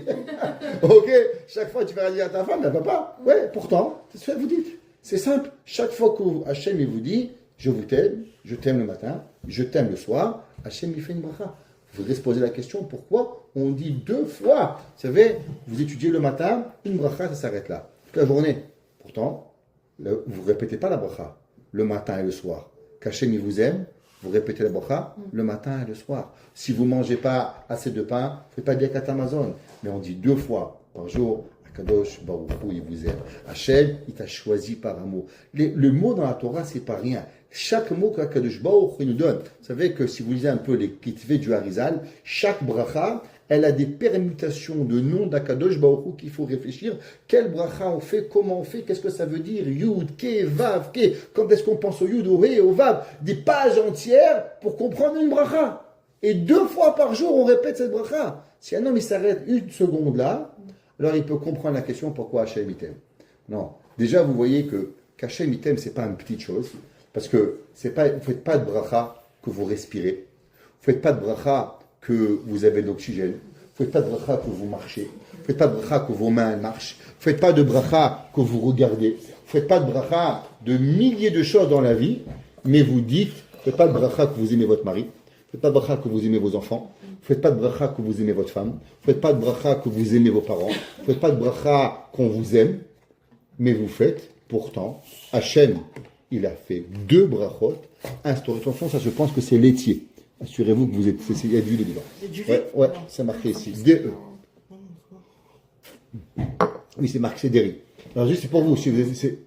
[SPEAKER 1] Ok? Chaque fois, tu vas dire à ta femme, elle va pas. Ouais, pourtant, c'est ce que vous dites. C'est simple. Chaque fois que Hashem il vous dit, je vous t'aime, je t'aime le matin, je t'aime le soir, Hashem il fait une bracha. Vous voudrez se poser la question, pourquoi on dit 2 fois? Vous savez, vous étudiez le matin, une bracha, ça s'arrête là. Toute la journée. Pourtant, vous ne répétez pas la bracha le matin et le soir. Qu'Hachem il vous aime, vous répétez la bracha le matin et le soir. Si vous ne mangez pas assez de pain, vous ne faites pas d'Yakat Amazon. Mais on dit 2 fois par jour, Akadosh Baruch Hu, il vous aime. Hachem, il t'a choisi par amour. Le mot dans la Torah, c'est pas rien. Chaque mot qu'Akadosh Baruch Hu nous donne. Vous savez que si vous lisez un peu les Kitvei du Harizal, chaque bracha, elle a des permutations de noms d'Akadosh Baruch Hu qu'il faut réfléchir. Quelle bracha on fait, comment on fait, qu'est-ce que ça veut dire, Yud, Ke, Vav, Ke, quand est-ce qu'on pense au Yud, au He, au Vav, des pages entières pour comprendre une bracha. Et 2 fois par jour, on répète cette bracha. Si un homme il s'arrête 1 seconde là, alors il peut comprendre la question pourquoi Hachem il t'aime. Non, déjà vous voyez que qu'Hachem il t'aime, c'est pas une petite chose, parce que vous ne faites pas de bracha que vous respirez, vous ne faites pas de bracha que vous avez de l'oxygène, vous ne faites pas de bracha que vous marchez, vous ne faites pas de bracha que vos mains marchent, vous ne faites pas de bracha que vous regardez, vous ne faites pas de bracha de milliers de choses dans la vie, mais vous dites, vous ne faites pas de bracha que vous aimez votre mari, vous ne faites pas de bracha que vous aimez vos enfants, vous ne faites pas de bracha que vous aimez votre femme, vous ne faites pas de bracha que vous aimez vos parents, vous ne faites pas de bracha qu'on vous aime, mais vous faites, pourtant, Hachem, il a fait 2 brachot, instauré. Attention, ça je pense que c'est laitier. Assurez-vous que vous êtes, il y a de l'huile dedans. Ouais, c'est marqué ici. DE. Oui, c'est marqué, c'est des riz. Alors juste, c'est pour vous, si vous êtes,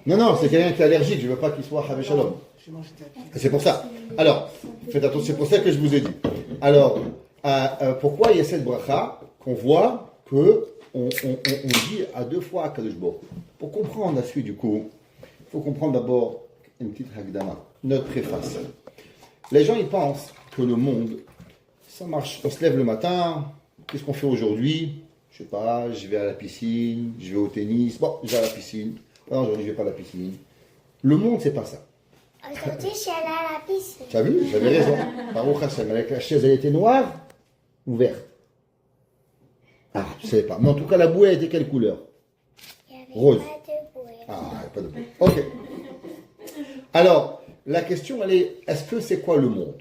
[SPEAKER 1] non, c'est quelqu'un qui est allergique, je ne veux pas qu'il soit Havé Shalom. C'est pour ça. Alors, faites attention, c'est pour ça que je vous ai dit. Alors, pourquoi il y a cette bracha qu'on voit que on dit à 2 fois à Kadosh Baruch Hu. Pour comprendre la suite du coup, il faut comprendre d'abord une petite Hagdama, notre préface. Les gens ils pensent que le monde, ça marche. On se lève le matin, qu'est-ce qu'on fait aujourd'hui? Je sais pas, je vais à la piscine, je vais au tennis. Bon, je vais à la piscine. Non, aujourd'hui je vais pas à la piscine. Le monde c'est pas ça.
[SPEAKER 2] Aujourd'hui, je suis allée à la piscine.
[SPEAKER 1] Tu as vu? J'avais raison. Baruch Hashem, avec la chaise, elle était noire ou verte? Ah, je ne savais pas. Mais en tout cas, la bouée était quelle couleur?
[SPEAKER 2] Il y avait
[SPEAKER 1] Rose.
[SPEAKER 2] pas de bouée.
[SPEAKER 1] Ah, il n'y a pas de bouée. Ok. Alors, la question, elle est, est-ce que c'est quoi le monde?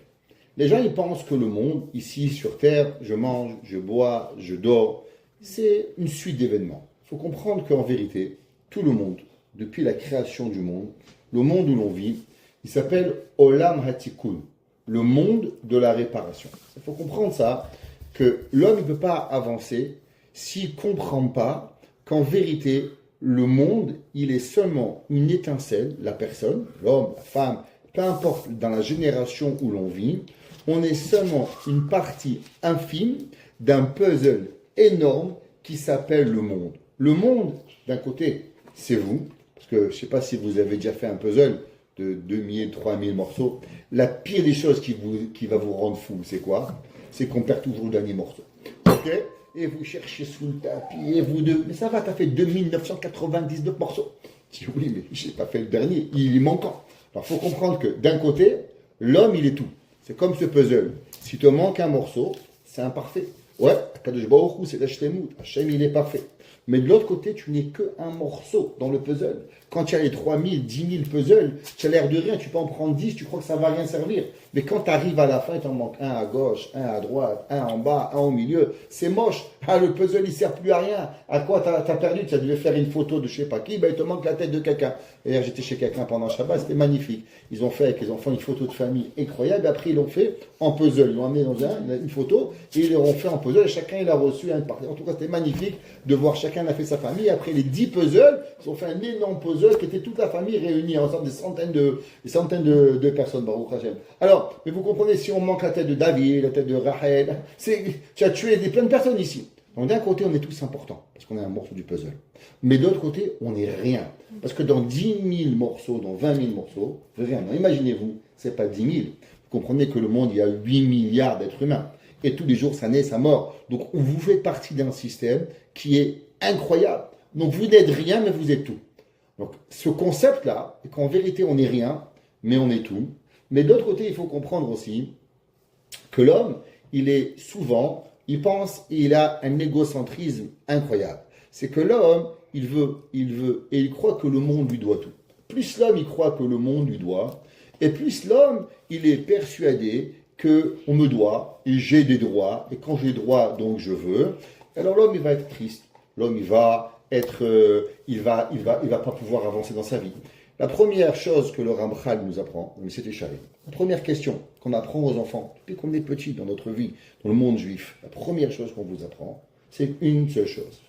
[SPEAKER 1] Les gens, ils pensent que le monde, ici, sur Terre, je mange, je bois, je dors, c'est une suite d'événements. Il faut comprendre qu'en vérité, tout le monde, depuis la création du monde, le monde où l'on vit, il s'appelle Olam Hatikun, le monde de la réparation. Il faut comprendre ça, que l'homme ne peut pas avancer s'il ne comprend pas qu'en vérité, le monde, il est seulement une étincelle, la personne, l'homme, la femme, peu importe dans la génération où l'on vit, on est seulement une partie infime d'un puzzle énorme qui s'appelle le monde. Le monde, d'un côté, c'est vous, parce que je ne sais pas si vous avez déjà fait un puzzle de 2000, 3000 morceaux. La pire des choses qui va vous rendre fou, c'est quoi? C'est qu'on perd toujours le dernier morceau. Ok? Et vous cherchez sous le tapis, et vous deux. Mais ça va, t'as fait 2999 morceaux. Je dis oui, mais je n'ai pas fait le dernier, il est manquant. Alors il faut comprendre que d'un côté, l'homme il est tout. C'est comme ce puzzle. Si te manque un morceau, c'est imparfait. Ouais, Kadosh Baruch Hu, c'est l'Hashtemut. Hachem il est parfait. Mais de l'autre côté, tu n'es qu'un morceau dans le puzzle. Quand tu as les 3000, 10 000 puzzles, tu as l'air de rien, tu peux en prendre 10, tu crois que ça ne va rien servir. Mais quand tu arrives à la fin, il t'en manque un à gauche, un à droite, un en bas, un au milieu. C'est moche. Ah, le puzzle, il ne sert plus à rien. À quoi tu as perdu? Tu as dû faire une photo de je ne sais pas qui, ben, il te manque la tête de quelqu'un. D'ailleurs, j'étais chez quelqu'un pendant Shabbat, c'était magnifique. Ils ont fait avec les enfants une photo de famille incroyable. Et après, ils l'ont fait en puzzle. Ils l'ont amené dans une photo et ils l'ont fait en puzzle. Et chacun, il a reçu un partenaire. En tout cas, c'était magnifique de voir chacun a fait sa famille. Après les 10 puzzles, ils ont fait un énorme puzzle qui était toute la famille réunie ensemble, des centaines de personnes. Baruch Hashem. Alors, mais vous comprenez, si on manque la tête de David, la tête de Rachel, tu as tué plein de personnes ici. Donc d'un côté, on est tous importants, parce qu'on est un morceau du puzzle. Mais de l'autre côté, on n'est rien. Parce que dans 10 000 morceaux, dans 20 000 morceaux, rien. Non, imaginez-vous, c'est pas 10 000. Vous comprenez que le monde, il y a 8 milliards d'êtres humains. Et tous les jours, ça naît, ça mort. Donc vous faites partie d'un système qui est incroyable. Donc vous n'êtes rien, mais vous êtes tout. Donc ce concept-là, qu'en vérité, on n'est rien, mais on est tout. Mais d'autre côté, il faut comprendre aussi que l'homme, il est souvent, il pense, il a un égocentrisme incroyable. C'est que l'homme, il veut, et il croit que le monde lui doit tout. Plus l'homme, il croit que le monde lui doit, et plus l'homme, il est persuadé qu'on me doit, et j'ai des droits, et quand j'ai droit, donc je veux. Alors l'homme, il va être triste. L'homme, il va pas pouvoir avancer dans sa vie. La première chose que le Ramchal nous apprend, c'est Échavé. La première question qu'on apprend aux enfants, depuis qu'on est petit dans notre vie, dans le monde juif, la première chose qu'on vous apprend, c'est une seule chose.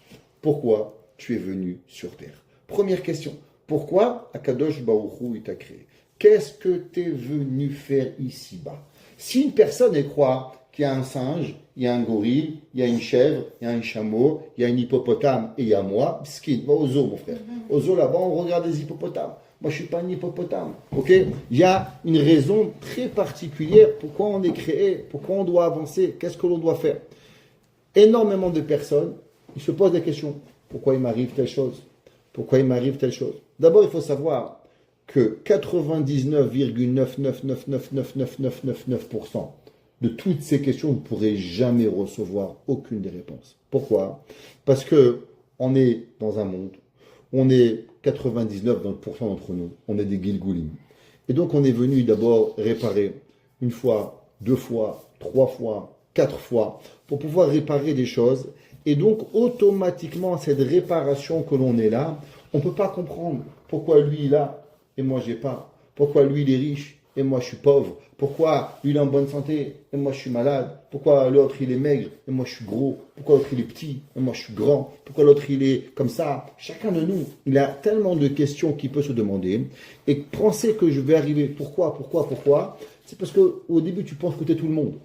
[SPEAKER 1] Pourquoi tu es venu sur terre? Première question. Pourquoi Akadosh Baruch Hu il t'a créé? Qu'est-ce que tu es venu faire ici-bas? Si une personne elle croit qu'il y a un singe, il y a un gorille, il y a une chèvre, il y a un chameau, il y a un hippopotame et il y a moi, skin, va au zoo mon frère. Au zoo là-bas on regarde des hippopotames. Moi, je ne suis pas un hippopotame. Ok? Il y a une raison très particulière pourquoi on est créé, pourquoi on doit avancer, qu'est-ce que l'on doit faire. Énormément de personnes, ils se posent des questions. Pourquoi il m'arrive telle chose? Pourquoi il m'arrive telle chose? D'abord, il faut savoir que 99,999999999% de toutes ces questions, vous ne pourrez jamais recevoir aucune des réponses. Pourquoi? Parce que on est dans un monde, on est 99% d'entre nous, on est des Gilgoulim. Et donc on est venu d'abord réparer une fois, 2 fois, 3 fois, 4 fois, pour pouvoir réparer des choses. Et donc automatiquement, cette réparation que l'on est là, on ne peut pas comprendre pourquoi lui il a et moi j'ai pas. Pourquoi lui il est riche et moi je suis pauvre. Pourquoi lui il est en bonne santé et moi je suis malade. Pourquoi l'autre il est maigre et moi je suis gros. Pourquoi l'autre il est petit et moi je suis grand. Pourquoi l'autre il est comme ça. Chacun de nous, il a tellement de questions qu'il peut se demander. Et penser que je vais arriver, pourquoi, c'est parce qu'au début tu penses que tu es tout le monde.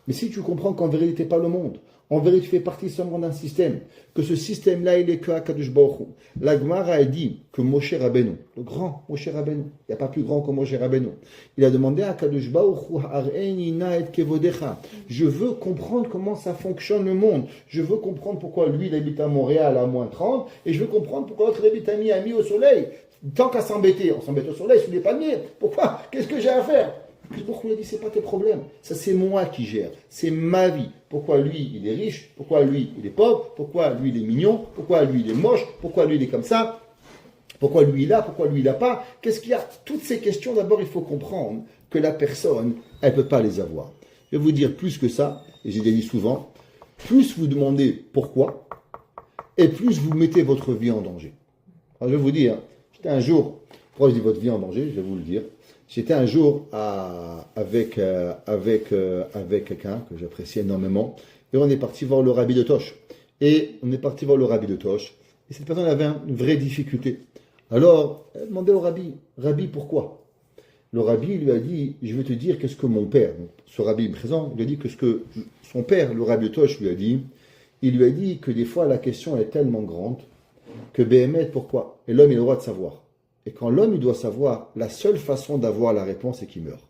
[SPEAKER 1] Mais si tu comprends qu'en vérité tu n'es pas le monde, en vérité tu fais partie seulement d'un système, que ce système-là il est que Akadosh Baruch Hu. La Gemara a dit que Moshe Rabbeinu, le grand Moshe Rabbeinu, il n'y a pas plus grand que Moshe Rabbeinu, il a demandé à Akadosh Baruch Hu, Ar'eni na et kevodecha. Je veux comprendre comment ça fonctionne le monde. Je veux comprendre pourquoi lui il habite à Montréal à -30 et je veux comprendre pourquoi l'autre il habite à Miami au soleil. Tant qu'à s'embêter, on s'embête au soleil sous les palmiers. Pourquoi? Qu'est-ce que j'ai à faire? Pourquoi il a dit c'est pas tes problèmes, ça c'est moi qui gère, c'est ma vie. Pourquoi lui il est riche, pourquoi lui il est pauvre, pourquoi lui il est mignon, pourquoi lui il est moche, pourquoi lui il est comme ça, pourquoi lui il a, pourquoi lui il a pas. Qu'est-ce qu'il y a? Toutes ces questions, d'abord il faut comprendre que la personne elle peut pas les avoir. Je vais vous dire plus que ça, et j'ai dit souvent, plus vous demandez pourquoi, et plus vous mettez votre vie en danger. Alors je vais vous dire, j'étais un jour, pourquoi je dis votre vie en danger, je vais vous le dire. J'étais un jour avec quelqu'un que j'apprécie énormément, et on est parti voir le rabbi de Tosh. Et cette personne avait une vraie difficulté. Alors, elle demandait au rabbi, pourquoi? Le rabbi lui a dit, je vais te dire qu'est-ce que mon père, donc, ce rabbi présent, il a dit que ce que son père, le rabbi de Tosh, lui a dit, il lui a dit que des fois la question est tellement grande que Béhémet, pourquoi? Et l'homme il a le droit de savoir. Et quand l'homme il doit savoir, la seule façon d'avoir la réponse est qu'il meurt.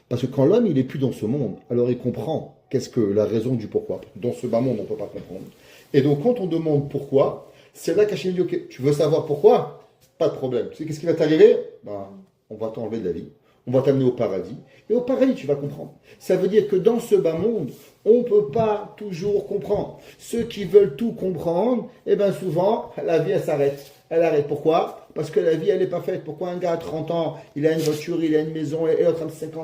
[SPEAKER 1] Parce que quand l'homme il est plus dans ce monde, alors il comprend qu'est-ce que la raison du pourquoi. Dans ce bas monde on ne peut pas comprendre. Et donc quand on demande pourquoi, c'est là qu'Hachem dit ok, tu veux savoir pourquoi? Pas de problème. Tu sais qu'est-ce qui va t'arriver? On va t'enlever de la vie. on va t'amener au paradis. Et au paradis, tu vas comprendre. Ça veut dire que dans ce bas monde, on ne peut pas toujours comprendre. Ceux qui veulent tout comprendre, eh bien souvent, la vie, elle s'arrête. Elle arrête. Pourquoi? Parce que la vie, elle n'est pas faite. Pourquoi un gars à 30 ans, il a une voiture, il a une maison, et en train de 50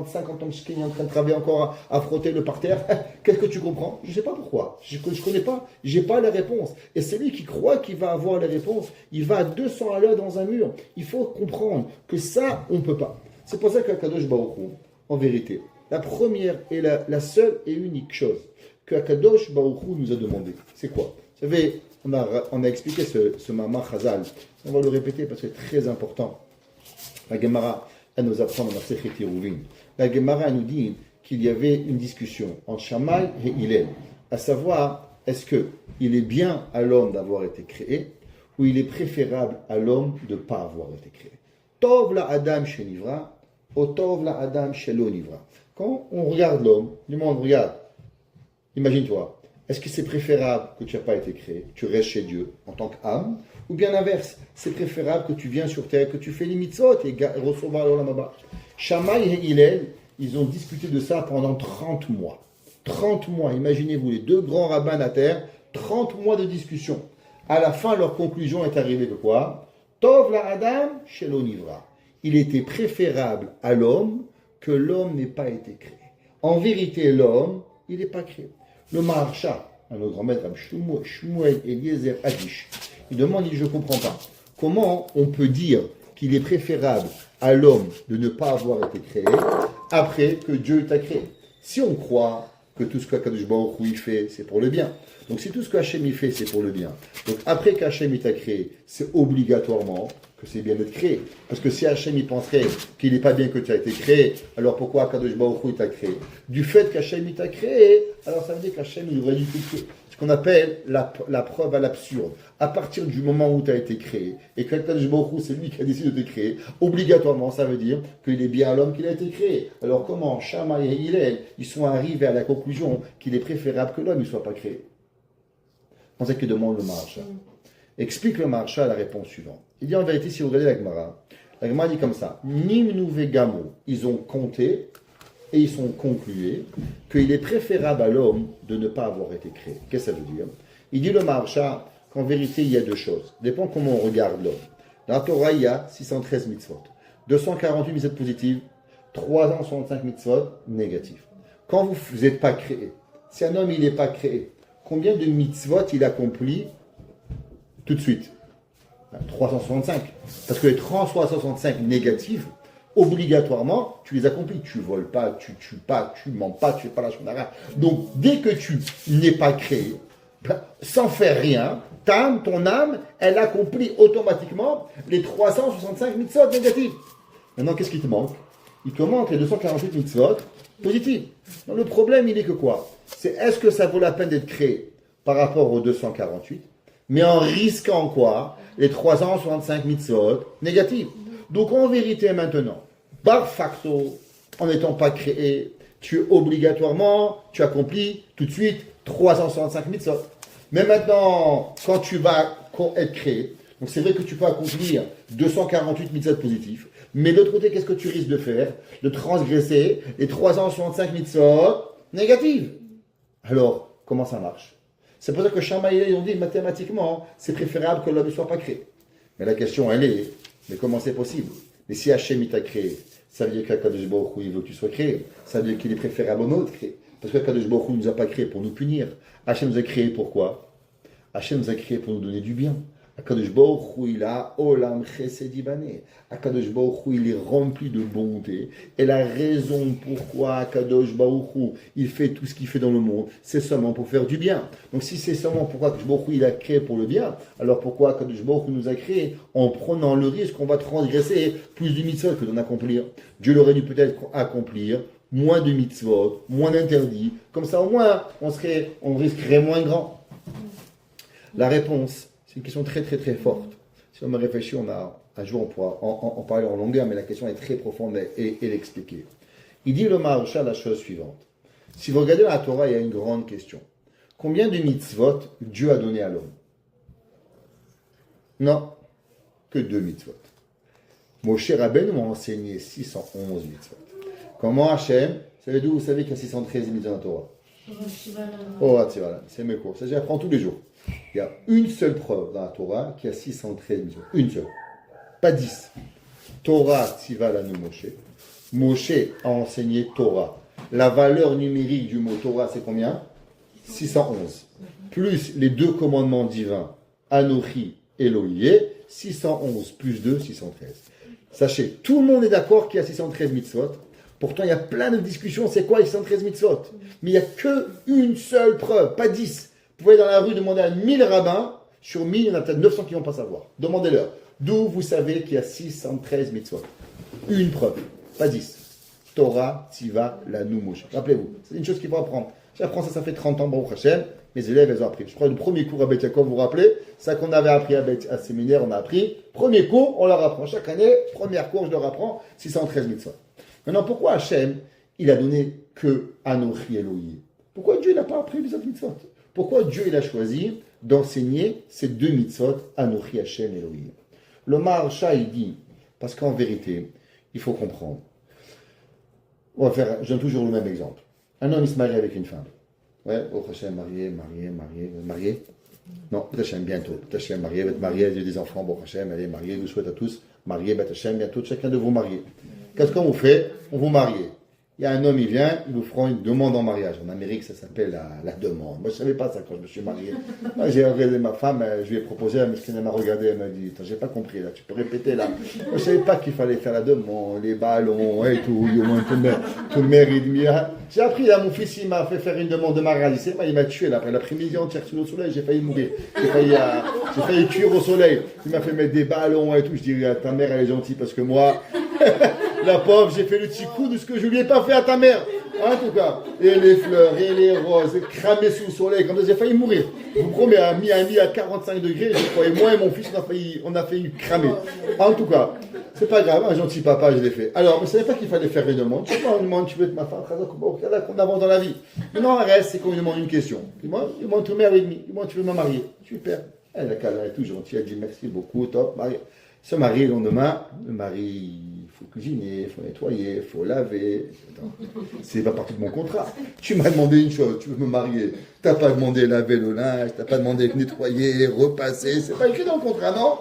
[SPEAKER 1] ans, il est en train de travailler encore à frotter le parterre? Qu'est-ce que tu comprends? Je ne sais pas pourquoi. Je ne connais pas. Je n'ai pas la réponse. Et celui qui croit qu'il va avoir les réponses, il va à 200 à l'heure dans un mur. Il faut comprendre que ça, on ne peut pas. C'est pour ça qu'Akadosh Baruch Hu, en vérité, la première et la seule et unique chose que Akadosh Baruch Hu nous a demandé, c'est quoi? Vous savez, on a expliqué ce Mama Chazal. On va le répéter parce que c'est très important. La Gemara, elle nous apprend dans la Sechet Yeruvin. La Gemara nous dit qu'il y avait une discussion entre Shammai et Hillel, à savoir, est-ce qu'il est bien à l'homme d'avoir été créé ou il est préférable à l'homme de ne pas avoir été créé? Tov la Adam Shenivra, ou Tov la Adam Shelo Nivra. Quand on regarde l'homme, du monde regarde, imagine-toi, est-ce que c'est préférable que tu n'as pas été créé, que tu restes chez Dieu en tant qu'âme, ou bien l'inverse, c'est préférable que tu viens sur terre, que tu fais les mitzvot et recevoir l'olam haba. Shammai et Hillel, ils ont discuté de ça pendant 30 mois. 30 mois, imaginez-vous, les deux grands rabbins à terre, 30 mois de discussion. À la fin, leur conclusion est arrivée de quoi? Tov la Adam shelo nivra. Il était préférable à l'homme que l'homme n'ait pas été créé. En vérité, l'homme, il n'est pas créé. Le Maharsha, un autre grand maître, Shmuel Eliezer Adish, il demande, je ne comprends pas, comment on peut dire qu'il est préférable à l'homme de ne pas avoir été créé après que Dieu t'a créé? Si on croit que tout ce qu'Akadosh Baruch Hu fait, c'est pour le bien. Donc si tout ce qu'Hachem il fait, c'est pour le bien. Donc après qu'Hachem t'a créé, c'est obligatoirement que c'est bien d'être créé. Parce que si Hachem il penserait qu'il n'est pas bien que tu as été créé, alors pourquoi Akadosh Baruch Hu t'a créé? Du fait qu'Hachem t'a créé, alors ça veut dire qu'Hachem il aurait dû te créer. Ce qu'on appelle la preuve à l'absurde. À partir du moment où tu as été créé, et qu'Akadosh Baruch Hu c'est lui qui a décidé de te créer, obligatoirement ça veut dire qu'il est bien l'homme qu'il a été créé. Alors comment Shammai et Hillel, ils sont arrivés à la conclusion qu'il est préférable que l'homme ne soit pas créé? On sait que demande le Maharsha. Explique le Maharsha la réponse suivante. Il dit en vérité, si vous regardez la Gemara dit comme ça, Nimnu vegamo, ils ont compté et ils sont conclués qu'il est préférable à l'homme de ne pas avoir été créé. Qu'est-ce que ça veut dire? Il dit le Maharsha qu'en vérité, il y a deux choses. Dépend comment on regarde l'homme. Dans la Torah, il y a 613 mitzvot, 248 mitzvot positives, 365 mitzvot négatifs. Quand vous n'êtes pas créé, si un homme il n'est pas créé, combien de mitzvot il accomplit tout de suite? 365. Parce que les 365 négatives, obligatoirement, tu les accomplis. Tu voles pas, tu tues pas, tu mens pas, tu fais pas la shonara. Donc, dès que tu n'es pas créé, sans faire rien, ton âme, elle accomplit automatiquement les 365 mitzvot négatives. Maintenant, qu'est-ce qui te manque? Il te manque les 248 mitzvot positives. Donc, le problème, il est que quoi? C'est est-ce que ça vaut la peine d'être créé par rapport aux 248, mais en risquant quoi? Les 365 mitzvot négatives. Donc en vérité maintenant, par facto, en n'étant pas créé, tu tu accomplis tout de suite 365 mitzvot. Mais maintenant, quand tu vas être créé, donc c'est vrai que tu peux accomplir 248 mitzvot positifs, mais de l'autre côté, qu'est-ce que tu risques de faire? De transgresser les 365 mitzvot négatives. Alors, comment ça marche? C'est pour ça que Shammai et ils ont dit mathématiquement, c'est préférable que l'homme ne soit pas créé. Mais la question, elle est, mais comment c'est possible? Mais si Hachem t'a créé, ça veut dire qu'Akadosh Baruch Hu il veut que tu sois créé. Ça veut dire qu'il est préférable au nôtre créé. Parce qu'Akadosh Baruch Hu ne nous a pas créé pour nous punir. Hachem nous a créé pourquoi? Hachem nous a créé pour nous donner du bien. Akadosh Baruch Hu il a Olam Chesed Ibané. Akadosh Baruch Hu il est rempli de bonté. Et la raison pourquoi Akadosh Baruch Hu il fait tout ce qu'il fait dans le monde, c'est seulement pour faire du bien. Donc si c'est seulement pourquoi Akadosh Baruch Hu il a créé pour le bien, alors pourquoi Akadosh Baruch Hu nous a créé en prenant le risque qu'on va transgresser plus de mitzvot que d'en accomplir? Dieu l'aurait dû peut-être accomplir moins de mitzvot, moins d'interdits. Comme ça au moins on risquerait moins grand. La réponse, c'est une question très très très forte. Si on me réfléchit, un jour on pourra en parler en longueur, mais la question est très profonde et l'expliquer. Il dit le Maharsha la chose suivante. Si vous regardez la Torah, il y a une grande question. Combien de mitzvot Dieu a donné à l'homme? Non, que 2 mitzvot. Moshe Rabbeinu m'a enseigné 611 mitzvot. Comment Hachem, vous savez qu'il y a 613 mitzvot dans la Torah? Oh, voilà, c'est mes cours. Ça, j'apprends tous les jours. Il y a une seule preuve dans la Torah qui a 613 mitzvot. Une seule. Pas 10. Torah Tziva Lanu Moshe. Moshe a enseigné Torah. La valeur numérique du mot Torah, c'est combien? 611. Plus les deux commandements divins, Anochi et Elohim, 611 plus 2, 613. Sachez, tout le monde est d'accord qu'il y a 613 mitzvot. Pourtant, il y a plein de discussions, c'est quoi les 613 mitzvot? Mais il n'y a qu'une seule preuve, pas 10. Vous pouvez dans la rue demander à 1000 rabbins, sur 1000, il y en a peut-être 900 qui ne vont pas savoir. Demandez-leur, d'où vous savez qu'il y a 613 mitzvot? Une preuve, pas 10. Torah, Tziva, Lanu, Moshe. Rappelez-vous, c'est une chose qu'il faut apprendre. J'apprends ça, ça fait 30 ans, Baruch Hashem. Mes élèves, elles ont appris. Je crois que le premier cours à Beth Yaakov, vous vous rappelez, ça qu'on avait appris à séminaire, on a appris. Premier cours, on leur apprend. Chaque année, première cours, je leur apprends 613 mitzvot. Maintenant, pourquoi Hachem, il a donné que Anochi Elohim? Pourquoi Dieu n'a pas appris les autres mitzvot? Pourquoi Dieu, il a choisi d'enseigner ces deux mitzvot, Anochi Hachem Elohim? Le Maharsha, il dit, parce qu'en vérité, il faut comprendre. Je donne toujours le même exemple. Un homme, il se marie avec une femme. Ouais, oh Hachem, marié. Non, Hachem, bientôt. Hachem, marié, va être marié, elle a des enfants, bon Hachem, elle est mariée, je vous souhaite à tous, marié, Hachem, bientôt, chacun de vous marier. Qu'est-ce qu'on vous fait? On vous marie. Il y a un homme, il vient, il vous fera une demande en mariage. En Amérique, ça s'appelle la demande. Moi, je ne savais pas ça quand je me suis marié. Moi, j'ai regardé ma femme, je lui ai proposé, elle m'a regardé, elle m'a dit, j'ai pas compris là, tu peux répéter là. Moi, je ne savais pas qu'il fallait faire la demande, les ballons et tout, tout mérite. J'ai appris là, mon fils, il m'a fait faire une demande de mariage. Il m'a tué là, après l'après-midi entière sous le soleil, j'ai failli mourir. J'ai failli cuire au soleil. Il m'a fait mettre des ballons et tout. Je dis, ta mère, elle est gentille parce que moi, la pauvre, j'ai fait le petit coup de ce que je lui ai pas fait à ta mère. En tout cas, et les fleurs, et les roses, cramées sous le soleil, comme ça, j'ai failli mourir. Je vous promets, à 45 degrés, je crois, et moi et mon fils, on a failli cramer. En tout cas, c'est pas grave, un gentil papa, je l'ai fait. Alors, je ne savais pas qu'il fallait faire une demande. Tu vois, une demande, tu veux être ma femme, qu'on avance dans la vie. Maintenant, le reste, c'est qu'on lui demande une question. Dis-moi, tu m'es avec moi, dis-moi, tu veux me marier. Super. Elle est tout gentille, elle dit merci beaucoup, top, marié. Se marier le lendemain, le mari, il faut cuisiner, il faut nettoyer, il faut laver. C'est pas partie de mon contrat. Tu m'as demandé une chose, tu veux me marier. Tu n'as pas demandé laver le linge, tu n'as pas demandé nettoyer, repasser. C'est pas écrit dans le contrat, non?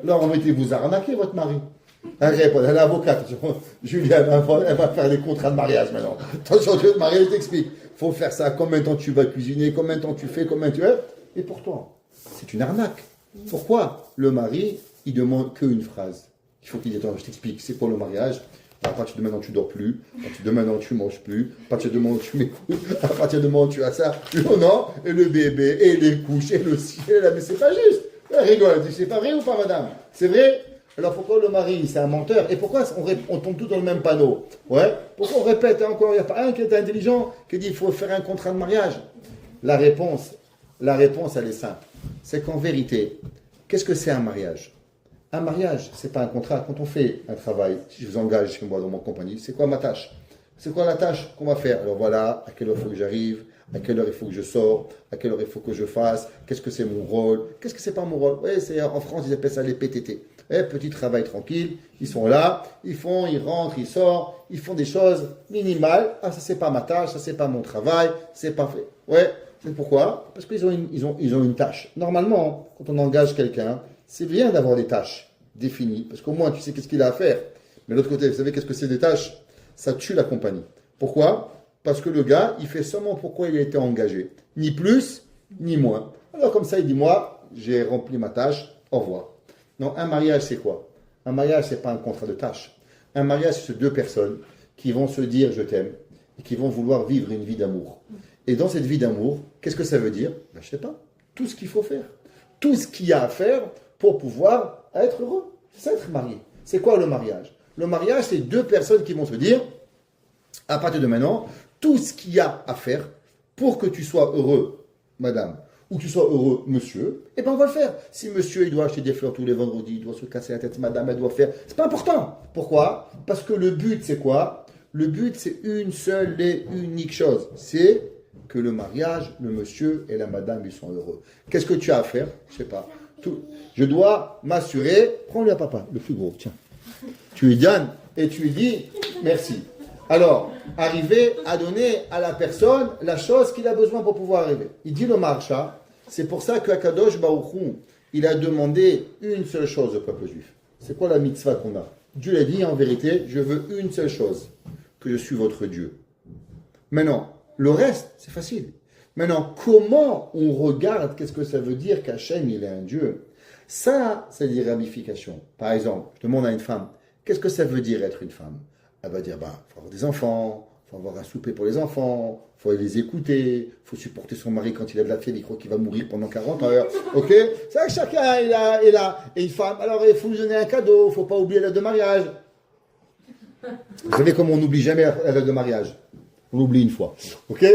[SPEAKER 1] Là, en réalité, vous arnaquez votre mari. Elle est avocate. Julia, elle va faire des contrats de mariage maintenant. Attention, tu veux te marier, je t'explique. Il faut faire ça. Combien de temps tu vas cuisiner, combien de temps tu fais, combien tu fais. Et pour toi, c'est une arnaque. Pourquoi le mari, il demande qu'une phrase? Il faut qu'il dise, attends, je t'explique, c'est pour le mariage. À partir de maintenant, tu dors plus. À partir de maintenant, tu manges plus. À partir de maintenant, tu m'écoutes. À partir de maintenant, tu as ça. Non, et le bébé, et les couches, et le ciel. Mais c'est pas juste. Elle rigole. Elle dit, c'est pas vrai ou pas, madame? C'est vrai? Alors pourquoi le mari, c'est un menteur? Et pourquoi on tombe tous dans le même panneau? Ouais. Pourquoi on répète encore? Il n'y a pas un qui est intelligent qui dit, il faut faire un contrat de mariage. La réponse, elle est simple. C'est qu'en vérité, qu'est-ce que c'est un mariage? Un mariage, c'est pas un contrat. Quand on fait un travail, si je vous engage chez moi dans mon compagnie, c'est quoi ma tâche? C'est quoi la tâche qu'on va faire? Alors voilà, à quelle heure il faut que j'arrive, à quelle heure il faut que je sors, à quelle heure il faut que je fasse, qu'est-ce que c'est mon rôle, qu'est-ce que c'est pas mon rôle? Oui, en France, ils appellent ça les PTT. Petit travail tranquille, ils sont là, ils rentrent, ils sortent, ils font des choses minimales. Ah, ça c'est pas ma tâche, ça c'est pas mon travail, c'est pas fait. Ouais, c'est pourquoi? Parce qu'ils ont une tâche. Normalement, quand on engage quelqu'un, c'est bien d'avoir des tâches définies, parce qu'au moins tu sais qu'est-ce qu'il a à faire. Mais de l'autre côté, vous savez qu'est-ce que c'est des tâches? Ça tue la compagnie. Pourquoi? Parce que le gars, il fait seulement pourquoi il a été engagé. Ni plus, ni moins. Alors comme ça, il dit, moi, j'ai rempli ma tâche, au revoir. Non, un mariage, c'est quoi? Un mariage, c'est pas un contrat de tâche. Un mariage, c'est deux personnes qui vont se dire je t'aime et qui vont vouloir vivre une vie d'amour. Et dans cette vie d'amour, qu'est-ce que ça veut dire? Ben, je sais pas. Tout ce qu'il faut faire. Tout ce qu'il y a à faire pour pouvoir être heureux. C'est être marié. C'est quoi le mariage? Le mariage, c'est deux personnes qui vont se dire, à partir de maintenant, tout ce qu'il y a à faire pour que tu sois heureux, madame, ou que tu sois heureux, monsieur, eh bien on va le faire. Si monsieur, il doit acheter des fleurs tous les vendredis, il doit se casser la tête, madame, elle doit faire, c'est pas important. Pourquoi? Parce que le but, c'est quoi? Le but, c'est une seule et unique chose. C'est que le mariage, le monsieur et la madame, ils sont heureux. Qu'est-ce que tu as à faire? Je sais pas. Je dois m'assurer, prends-le à papa, le plus gros, tiens. Tu lui donnes et tu lui dis merci. Alors, arriver à donner à la personne la chose qu'il a besoin pour pouvoir arriver. Il dit le marcha, c'est pour ça que Akadosh Baruch Hu, il a demandé une seule chose au peuple juif. C'est quoi la mitzvah qu'on a? Dieu l'a dit en vérité, je veux une seule chose, que je suis votre Dieu. Maintenant, le reste, c'est facile. Maintenant, comment on regarde, qu'est-ce que ça veut dire qu'Hachem, il est un Dieu? Ça, c'est des ramifications. Par exemple, je demande à une femme, qu'est-ce que ça veut dire être une femme? Elle va dire, il faut avoir des enfants, il faut avoir un souper pour les enfants, il faut les écouter, il faut supporter son mari quand il a de la fièvre, il croit qu'il va mourir pendant 40 heures. Ok? C'est vrai que chacun est là. Et une femme, alors il faut lui donner un cadeau, il ne faut pas oublier la date de mariage. Vous savez comment on n'oublie jamais la date de mariage? On l'oublie une fois. Ok?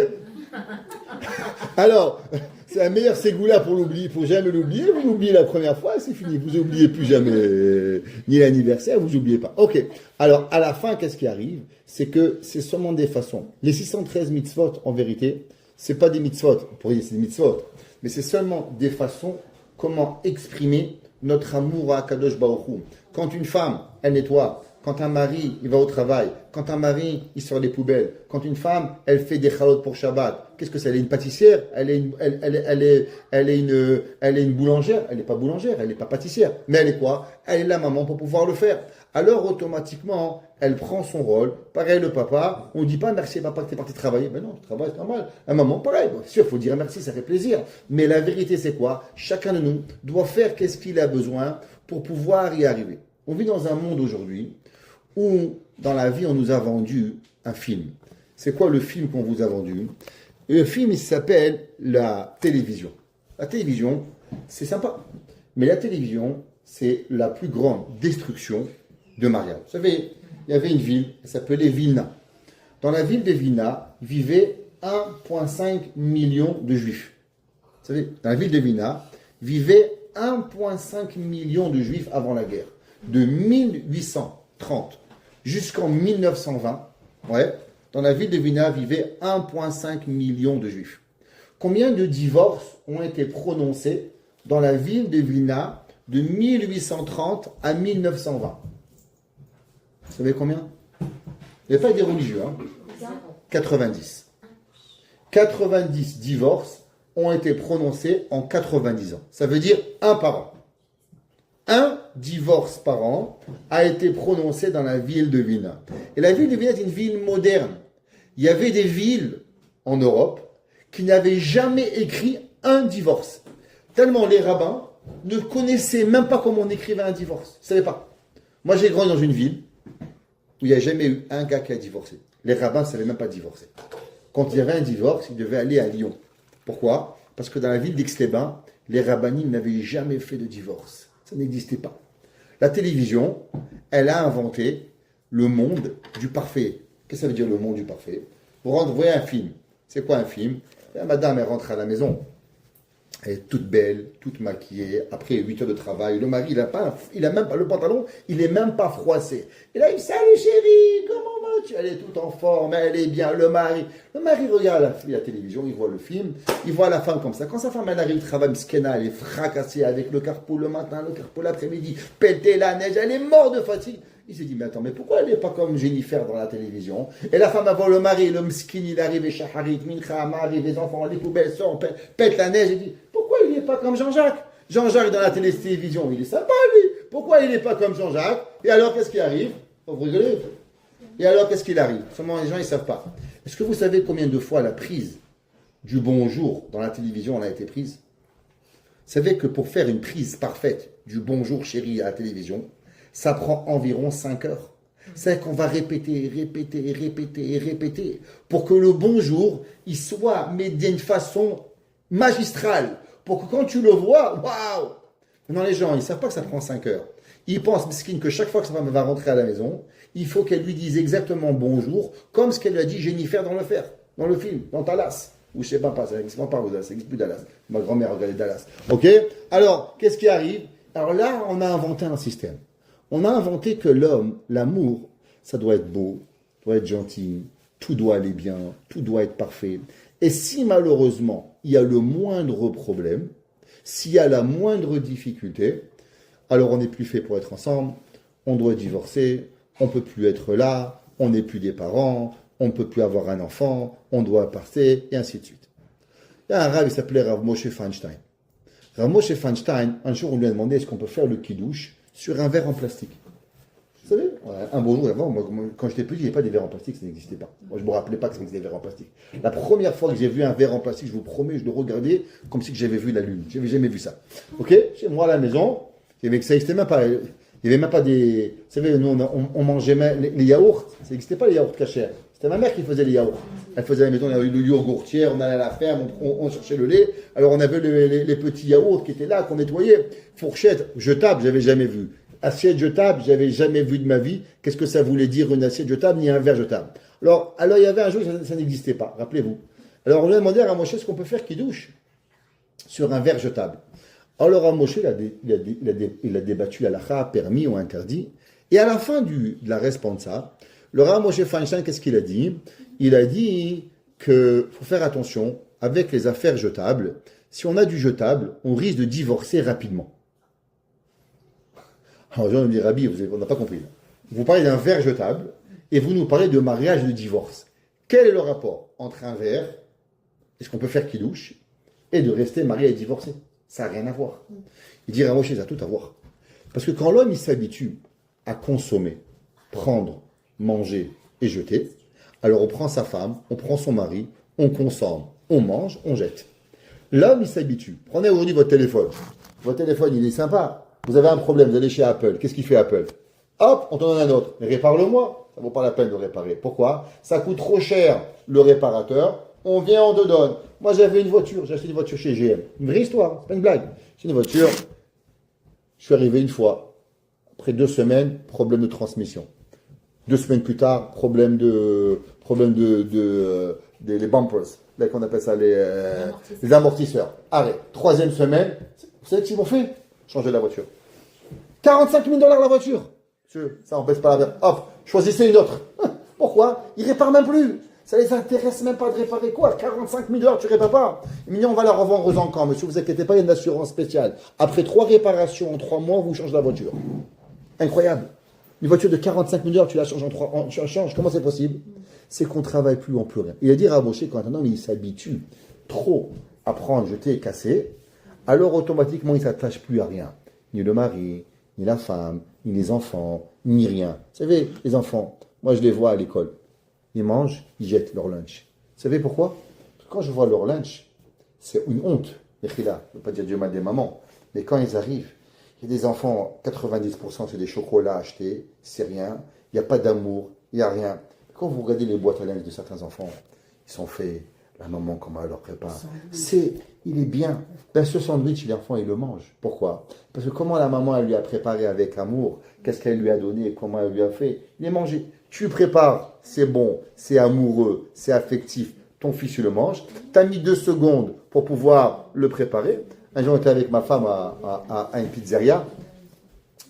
[SPEAKER 1] Alors, c'est un meilleur ségoula pour l'oublier, pour jamais l'oublier. Vous l'oubliez la première fois, c'est fini. Vous n'oubliez plus jamais ni l'anniversaire, vous n'oubliez pas. Ok. Alors, à la fin, qu'est-ce qui arrive? C'est que c'est seulement des façons. Les 613 mitzvot, en vérité, c'est pas des mitzvot. On pourrait dire c'est des mitzvot. Mais c'est seulement des façons comment exprimer notre amour à Kadosh Baruch Hu. Quand une femme, elle nettoie. Quand un mari, il va au travail. Quand un mari, il sort les poubelles. Quand une femme, elle fait des chalotes pour Shabbat. Qu'est-ce que c'est? Elle est une pâtissière? Elle est une boulangère? Elle n'est pas boulangère, elle n'est pas pâtissière. Mais elle est quoi? Elle est la maman pour pouvoir le faire. Alors, automatiquement, elle prend son rôle. Pareil, le papa. On ne dit pas merci papa que tu es parti travailler. Mais non, tu travailles, c'est normal. La maman, pareil. Bien sûr, il faut dire merci, ça fait plaisir. Mais la vérité, c'est quoi? Chacun de nous doit faire qu'est-ce qu'il a besoin pour pouvoir y arriver. On vit dans un monde aujourd'hui où, dans la vie, on nous a vendu un film. C'est quoi le film qu'on vous a vendu? Le film, il s'appelle la télévision. La télévision, c'est sympa. Mais la télévision, c'est la plus grande destruction de mariage. Vous savez, il y avait une ville, elle s'appelait Vilna. Dans la ville de Vilna, vivaient 1,5 million de juifs. Vous savez, dans la ville de Vilna, vivaient 1,5 million de juifs avant la guerre. De 1830 jusqu'en 1920, dans la ville de Vilna vivaient 1,5 million de juifs. Combien de divorces ont été prononcés dans la ville de Vilna de 1830 à 1920? Vous savez combien? Il n'y a pas des religieux, 90. 90 divorces ont été prononcés en 90 ans. Ça veut dire un par an. Un divorce par an a été prononcé dans la ville de Vilna. Et la ville de Vilna est une ville moderne. Il y avait des villes en Europe qui n'avaient jamais écrit un divorce. Tellement les rabbins ne connaissaient même pas comment on écrivait un divorce. Ils ne savaient pas. Moi, j'ai grandi dans une ville où il n'y a jamais eu un gars qui a divorcé. Les rabbins ne savaient même pas divorcer. Quand il y avait un divorce, ils devaient aller à Lyon. Pourquoi? Parce que dans la ville d'Aix-les-Bains, les rabbinim n'avaient jamais fait de divorce. Ça n'existait pas. La télévision, elle a inventé le monde du parfait. Qu'est-ce que ça veut dire le monde du parfait? Vous voyez un film. C'est quoi un film? Madame, elle rentre à la maison. Elle est toute belle, toute maquillée. Après 8 heures de travail, le mari, il a même pas le pantalon, il est même pas froissé. Et là, il dit, salut chérie, comment vas-tu? Elle est toute en forme, elle est bien. Le mari regarde la télévision, il voit le film, il voit la femme comme ça. Quand sa femme, elle arrive, travaille, mskena, elle est fracassée avec le carreau le matin, le carreau l'après-midi, péter la neige, elle est morte de fatigue. Il s'est dit, mais attends, mais pourquoi elle n'est pas comme Jennifer dans la télévision? Et la femme avant le mari, le mskin, il arrive, et shaharit, mincha, arrive, les enfants, les poubelles sortent, pète la neige. Il dit, pourquoi il n'est pas comme Jean-Jacques? Jean-Jacques dans la télévision, il est sympa lui. Pourquoi il n'est pas comme Jean-Jacques? Et alors, qu'est-ce qui arrive? Vous rigolez? Et alors, qu'est-ce qu'il arrive? Seulement, les gens, ils ne savent pas. Est-ce que vous savez combien de fois la prise du bonjour dans la télévision, elle a été prise? Vous savez que pour faire une prise parfaite du bonjour chérie à la télévision, ça prend environ 5 heures. C'est qu'on va répéter pour que le bonjour, il soit mais d'une façon magistrale. Pour que quand tu le vois, waouh! Maintenant, les gens, ils ne savent pas que ça prend 5 heures. Ils pensent, mesquine, que chaque fois que sa femme va rentrer à la maison, il faut qu'elle lui dise exactement bonjour, comme ce qu'elle lui a dit Jennifer dans le film, dans Dallas. Ou je ne sais pas, ça n'existe pas Dallas, ça n'existe plus Dallas. Ma grand-mère regardait Dallas. Ok? Alors, qu'est-ce qui arrive? Alors là, on a inventé un système. On a inventé que l'homme, l'amour, ça doit être beau, doit être gentil, tout doit aller bien, tout doit être parfait. Et si malheureusement, il y a le moindre problème, s'il y a la moindre difficulté, alors on n'est plus fait pour être ensemble, on doit divorcer, on ne peut plus être là, on n'est plus des parents, on ne peut plus avoir un enfant, on doit partir, et ainsi de suite. Il y a un rabbin qui s'appelait Rav Moshe Feinstein. Rav Moshe Feinstein, un jour, on lui a demandé est-ce qu'on peut faire le kidouche sur un verre en plastique. Vous savez, un beau jour avant, moi, quand j'étais petit, il n'y avait pas des verres en plastique, ça n'existait pas. Moi, je ne me rappelais pas que ça existait des verres en plastique. La première fois que j'ai vu un verre en plastique, je vous promets, je le regardais comme si j'avais vu la lune. Je n'avais jamais vu ça. Ok. Chez moi, à la maison, ça n'existait même pas. Il n'y avait même pas des... Vous savez, nous, on mangeait même les yaourts. Ça n'existait pas les yaourts cachers. C'était ma mère qui faisait les yaourts. Elle faisait à la maison, on avait le yogourtière, on allait à la ferme, on cherchait le lait. Alors on avait les petits yaourts qui étaient là, qu'on nettoyait. Fourchette jetable, j'avais jamais vu. Assiette jetable, j'avais jamais vu de ma vie. Qu'est-ce que ça voulait dire une assiette jetable ni un verre jetable? Alors il y avait un jour, ça n'existait pas, rappelez-vous. Alors on lui a demandé à Moshe ce qu'on peut faire qui douche sur un verre jetable. Alors Moshe, il a débattu à l'akha, permis ou interdit. Et à la fin de la responsa, le Rav Moshe Feinstein, qu'est-ce qu'il a dit? Il a dit qu'il faut faire attention avec les affaires jetables. Si on a du jetable, on risque de divorcer rapidement. Alors, les gens me disent, Rabbi, on n'a pas compris. Vous parlez d'un verre jetable et vous nous parlez de mariage et de divorce. Quel est le rapport entre un verre, est-ce qu'on peut faire qu'il douche, et de rester marié et divorcé? Ça n'a rien à voir. Il dit, Rav Moshe, ça a tout à voir. Parce que quand l'homme il s'habitue à consommer, prendre, manger et jeter, alors on prend sa femme, on prend son mari, on consomme, on mange, on jette. L'homme, il s'habitue. Prenez aujourd'hui votre téléphone. Votre téléphone, il est sympa. Vous avez un problème, vous allez chez Apple. Qu'est-ce qu'il fait Apple? Hop, on t'en donne un autre. Mais répare-le-moi. Ça ne vaut pas la peine de réparer. Pourquoi? Ça coûte trop cher le réparateur. On vient, on te donne. Moi, j'avais une voiture. J'ai acheté une voiture chez GM. Une vraie histoire, c'est pas une blague. J'ai une voiture. Je suis arrivé une fois. Après 2 semaines, problème de transmission. 2 semaines plus tard, problème des bumpers, là qu'on appelle ça les amortisseurs. Arrêt. 3e semaine, vous savez ce qu'ils m'ont fait? Changer la voiture. 45 000 $ la voiture. Monsieur, ça n'empêche pas la verre. Hop, choisissez une autre. Pourquoi? Ils réparent même plus. Ça les intéresse même pas de réparer quoi? 45 000 $, tu répares pas. Mais on va la revendre aux encans. Monsieur, vous inquiétez pas, il y a une assurance spéciale. Après 3 réparations en 3 mois, vous changez la voiture. Incroyable. Une voiture de 45 000 $, tu la changes en 3 ans. Tu la changes. Comment c'est possible? C'est qu'on ne travaille plus, on ne peut rien. Il a dit à Moshe, quand un homme il s'habitue trop à prendre, jeter, casser, alors automatiquement il ne s'attache plus à rien. Ni le mari, ni la femme, ni les enfants, ni rien. Vous savez, les enfants, moi je les vois à l'école. Ils mangent, ils jettent leur lunch. Vous savez pourquoi? Parce que quand je vois leur lunch, c'est une honte. Je ne veux pas dire Dieu m'a des mamans, mais quand ils arrivent, il y a des enfants, 90% c'est des chocolats achetés, c'est rien, il n'y a pas d'amour, il n'y a rien. Quand vous regardez les boîtes à linge de certains enfants, ils sont faits, la maman comment elle leur prépare, il est bien. Ben, ce sandwich, l'enfant il le mange. Pourquoi? Parce que comment la maman elle lui a préparé avec amour, qu'est-ce qu'elle lui a donné, comment elle lui a fait, il est mangé. Tu prépares, c'est bon, c'est amoureux, c'est affectif, ton fils il le mange, tu as mis 2 secondes pour pouvoir le préparer. Un jour, j'étais avec ma femme à une pizzeria.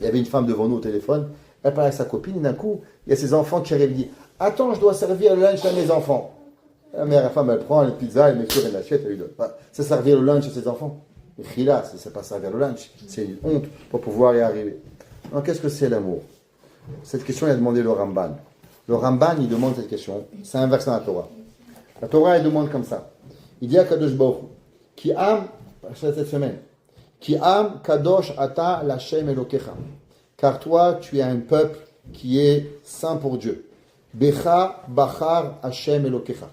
[SPEAKER 1] Il y avait une femme devant nous au téléphone. Elle parlait avec sa copine. Et d'un coup, il y a ses enfants qui arrivent et disent attends, je dois servir le lunch à mes enfants. La femme, elle prend les pizzas, elle met sur une assiette, elle lui donne. C'est servir le lunch à ses enfants. Et khila, c'est pas servir le lunch. C'est une honte pour pouvoir y arriver. Donc, qu'est-ce que c'est l'amour? Cette question, il a demandé le Ramban. Le Ramban, il demande cette question. C'est un verset dans la Torah. La Torah, elle demande comme ça. Il dit à Kadosh Baruch Hu, qui am cette semaine. Qui am kadosh ata l'Hashem Elokecha. Car toi, tu es un peuple qui est saint pour Dieu. Becha bachar Hashem Elokecha.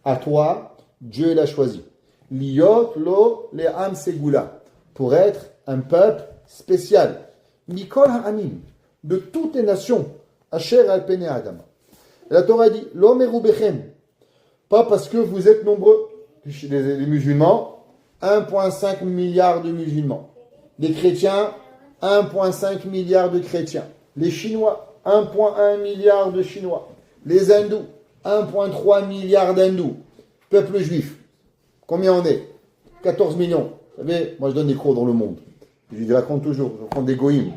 [SPEAKER 1] À toi, Dieu l'a choisi. Liot lo le'am segula. Pour être un peuple spécial. Mikol ha'amim. De toutes les nations. Asher al pene Adam. La Torah dit, lo merubechem. Pas parce que vous êtes nombreux. Les musulmans, 1,5 milliard de musulmans. Les chrétiens, 1,5 milliard de chrétiens. Les Chinois, 1,1 milliard de Chinois. Les hindous, 1,3 milliard d'hindous. Peuple juif, combien on est? 14 millions. Vous savez, moi je donne des cours dans le monde. Je les raconte toujours. Je prends des goïms.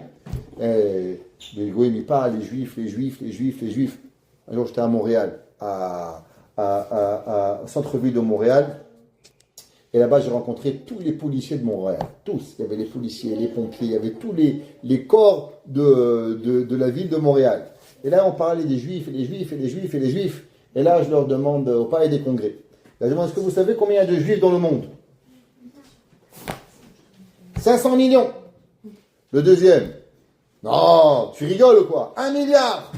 [SPEAKER 1] Les goïms, ils parlent, les juifs. Un jour, j'étais à Montréal, à centre-ville de Montréal. Et là-bas, j'ai rencontré tous les policiers de Montréal. Tous. Il y avait les policiers, les pompiers, il y avait tous les corps de la ville de Montréal. Et là, on parlait des juifs, et les juifs, et les juifs, et les juifs. Et là, je leur demande au palais des congrès. Là, je demande, est-ce que vous savez combien il y a de juifs dans le monde? 500 millions. Le deuxième. Non, tu rigoles ou quoi? 1 milliard.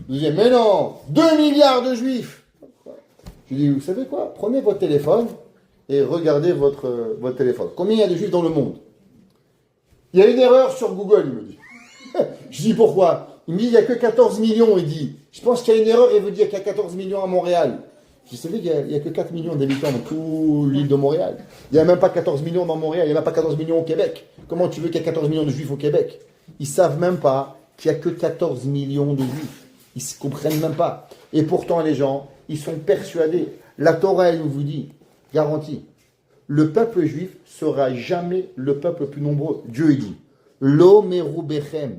[SPEAKER 1] Le deuxième, mais non, 2 milliards de juifs. Je dis, vous savez quoi? Prenez votre téléphone et regardez votre téléphone. Combien il y a de juifs dans le monde? Il y a une erreur sur Google, il me dit. Je dis, pourquoi? Il me dit, il n'y a que 14 millions, il dit. Je pense qu'il y a une erreur, il veut dire qu'il y a 14 millions à Montréal. Je savais qu'il n'y a que 4 millions d'habitants dans toute l'île de Montréal. Il n'y a même pas 14 millions dans Montréal, il n'y a même pas 14 millions au Québec. Comment tu veux qu'il y ait 14 millions de juifs au Québec? Ils ne savent même pas qu'il n'y a que 14 millions de juifs. Ils ne comprennent même pas. Et pourtant, les gens, ils sont persuadés. La Torah, elle vous dit, garantie, le peuple juif sera jamais le peuple le plus nombreux. Dieu, il dit, Lo merubechem,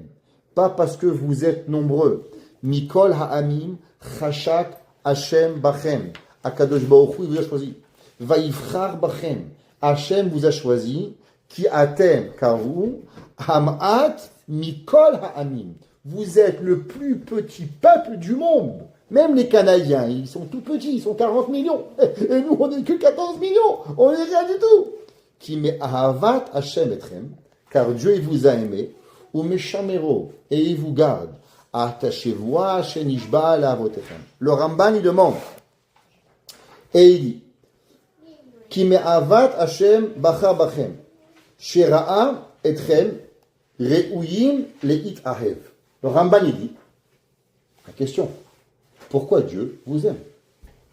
[SPEAKER 1] pas parce que vous êtes nombreux. Mikol ha'amim, chashak Hashem bachem. Akadosh Baruch Hu, il vous a choisi. Vaïfrar bachem. Hashem vous a choisi. Ki atem, car vous, ham'at mikol ha'amim. Vous êtes le plus petit peuple du monde. Même les Canadiens, ils sont tout petits, ils sont 40 millions. Et nous, on n'est que 14 millions. On n'est rien du tout. Qui met ahavat Hashem etrem, car Dieu, il vous a aimé. Ou meshamero, et il vous garde. Attachez-vous à Shenishba la avotechem. Le Ramban, il demande. Et il dit, Ki me avat Hashem bachar bachem. Shera'a etrem re'uyim le'it ahev. Le Ramban, il dit, la question, pourquoi Dieu vous aime?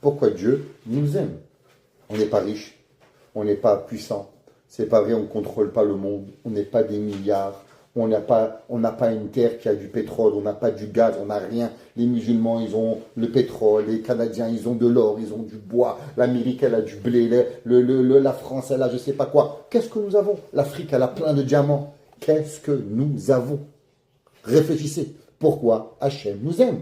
[SPEAKER 1] Pourquoi Dieu nous aime? On n'est pas riche, on n'est pas puissant, c'est pas vrai, on ne contrôle pas le monde, on n'est pas des milliards, on n'a pas une terre qui a du pétrole, on n'a pas du gaz, on n'a rien. Les musulmans, ils ont le pétrole, les Canadiens, ils ont de l'or, ils ont du bois, l'Amérique, elle a du blé, la France, elle a je sais pas quoi. Qu'est-ce que nous avons? L'Afrique, elle a plein de diamants. Qu'est-ce que nous avons? Réfléchissez. Pourquoi Hachem nous aime?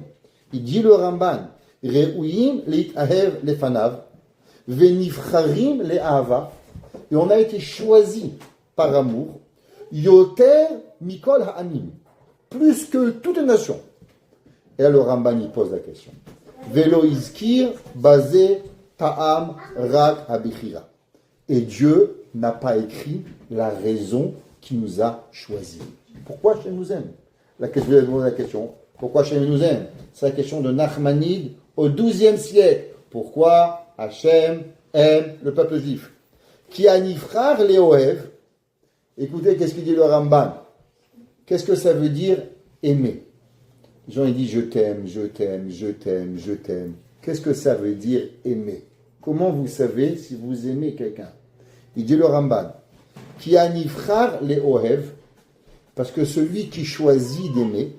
[SPEAKER 1] Il dit le Ramban, Re'uyim le'itahev lefanav, venifcharim le'ahava, et on a été choisi par amour, yoter mikol ha'amim, plus que toute nation. Et là le Ramban il pose la question. Velo izkir basé ta'am rak habichira. Et Dieu n'a pas écrit la raison qui nous a choisis. Pourquoi Hachem nous aime? La question, je vais demander la question. Pourquoi Hachem nous aime? C'est la question de Nachmanide au XIIe siècle. Pourquoi Hachem aime le peuple juif? Qui a nifrar leoev. Écoutez, qu'est-ce qu'il dit le Ramban? Qu'est-ce que ça veut dire aimer? Les gens ils disent je t'aime, je t'aime, je t'aime, je t'aime. Qu'est-ce que ça veut dire aimer? Comment vous savez si vous aimez quelqu'un? Il dit le Ramban. Qui a nifrar leoev. Parce que celui qui choisit d'aimer,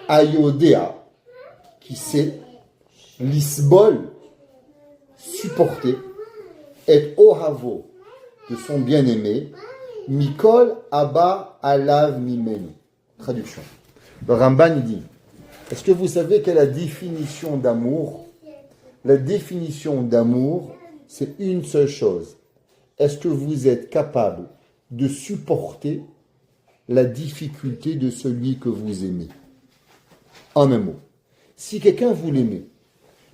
[SPEAKER 1] Ayodea, qui sait, l'isbol, supporter, et ohavo, de son bien-aimé, Mikol Abba Alav Mimenu. Traduction. Le Ramban il dit, est-ce que vous savez quelle est la définition d'amour? La définition d'amour, c'est une seule chose. Est-ce que vous êtes capable de supporter la difficulté de celui que vous aimez? En un mot, si quelqu'un vous l'aimez,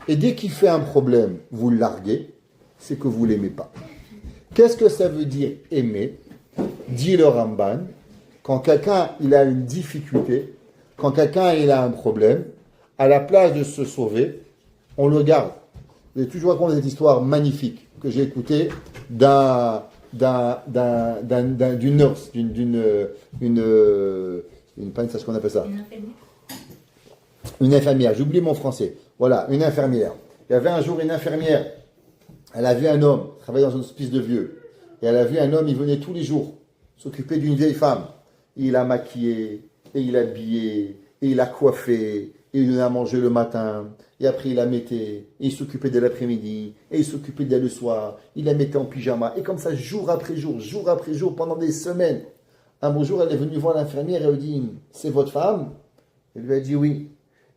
[SPEAKER 1] et dès qu'il fait un problème, vous le larguez, c'est que vous ne l'aimez pas. Qu'est-ce que ça veut dire aimer? Dit le Ramban, quand quelqu'un il a une difficulté, quand quelqu'un il a un problème, à la place de se sauver, on le garde. J'ai toujours raconté cette histoire magnifique que j'ai écoutée d'une nurse, c'est ce qu'on appelle ça. Une infirmière. J'oublie mon français. Voilà, une infirmière. Il y avait un jour une infirmière. Elle a vu un homme travailler dans un hospice de vieux. Et elle a vu un homme, il venait tous les jours s'occuper d'une vieille femme. Et il l'a maquillée, et il l'a habillée, et il l'a coiffée, et il lui a mangé le matin. Et après, il la mettait, et il s'occupait de l'après-midi, et il s'occupait d'elle le soir. Il la mettait en pyjama. Et comme ça, jour après jour, pendant des semaines. Un beau jour, elle est venue voir l'infirmière et elle lui dit, c'est votre femme? Elle lui a dit oui.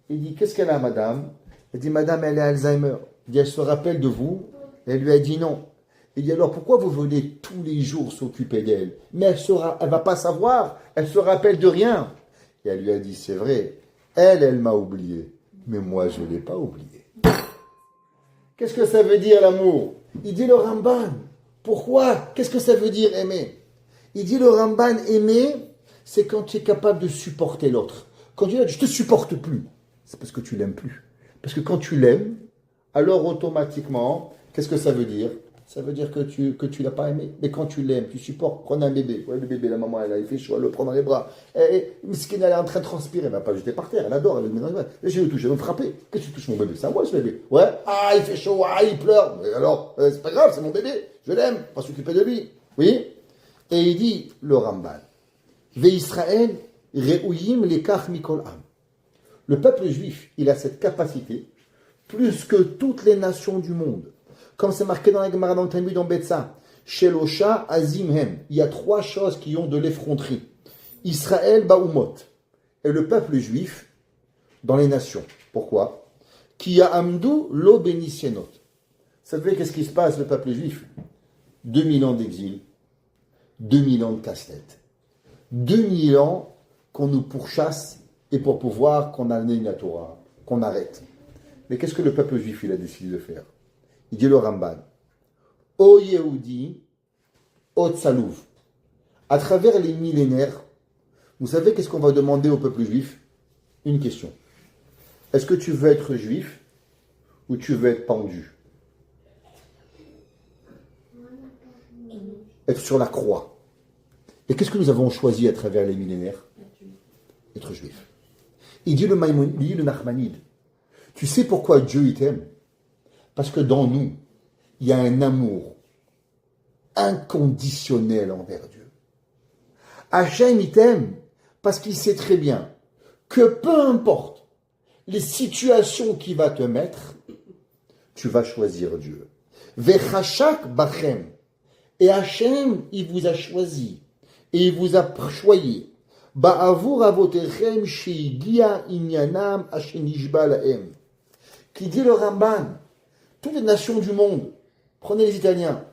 [SPEAKER 1] Il dit, qu'est-ce qu'elle a, madame? Elle dit, madame, elle a Alzheimer. Il dit, elle se rappelle de vous? Elle lui a dit non. Il dit alors pourquoi vous venez tous les jours s'occuper d'elle? Mais elle va pas savoir, elle se rappelle de rien. Et elle lui a dit c'est vrai, elle m'a oublié, mais moi je ne l'ai pas oublié. Qu'est-ce que ça veut dire l'amour? Il dit le Ramban. Pourquoi? Qu'est-ce que ça veut dire aimer? Il dit le Ramban, aimer, c'est quand tu es capable de supporter l'autre. Quand tu dis je te supporte plus, c'est parce que tu l'aimes plus. Parce que quand tu l'aimes, alors automatiquement, qu'est-ce que ça veut dire? Ça veut dire que tu l'as pas aimé. Mais quand tu l'aimes, tu supportes. Prenez un bébé. Ouais, le bébé, la maman, il fait chaud, elle le prend dans les bras. Et Miskin, elle est en train de transpirer. Elle ne va pas le jeter par terre. Elle adore. Elle le met dans les bras. Et je vais le toucher, elle va me frapper. Qu'est-ce que tu touches mon bébé? C'est à moi ce bébé. Ouais. Ah, il fait chaud. Ah, il pleure. Mais alors, c'est pas grave, c'est mon bébé. Je l'aime. Pas s'occuper de lui. Oui. Et il dit, le Ramban. Ve Israël, re'uyim lekach mikol am. Le peuple juif, il a cette capacité, plus que toutes les nations du monde. Comme c'est marqué dans la Gemara dans le Talmud en Betsa, Shelosha Azimhem, il y a 3 choses qui ont de l'effronterie. Israël Baumot, et le peuple juif dans les nations. Pourquoi? Ki Amdu lo benisienot. Vous savez qu'est-ce qui se passe, le peuple juif? 2000 ans d'exil, 2000 ans de casse-tête, 2000 ans qu'on nous pourchasse et pour pouvoir qu'on amène la Torah, qu'on arrête. Mais qu'est-ce que le peuple juif il a décidé de faire? Il dit le Ramban, O Yehudi, O Tsalouv. À travers les millénaires, vous savez qu'est-ce qu'on va demander au peuple juif? Une question. Est-ce que tu veux être juif ou tu veux être pendu? Être sur la croix. Et qu'est-ce que nous avons choisi à travers les millénaires? Être juif. Il dit le Nachmanide, tu sais pourquoi Dieu il t'aime? Parce que dans nous, il y a un amour inconditionnel envers Dieu. Hachem, il t'aime parce qu'il sait très bien que peu importe les situations qu'il va te mettre, tu vas choisir Dieu. Vechashak bachem. Et Hachem, il vous a choisi. Et il vous a choyé. Ba'avur avotechem sheigia inyanam ashenishba lahem. Qui dit le Ramban, toutes les nations du monde, prenez les Italiens,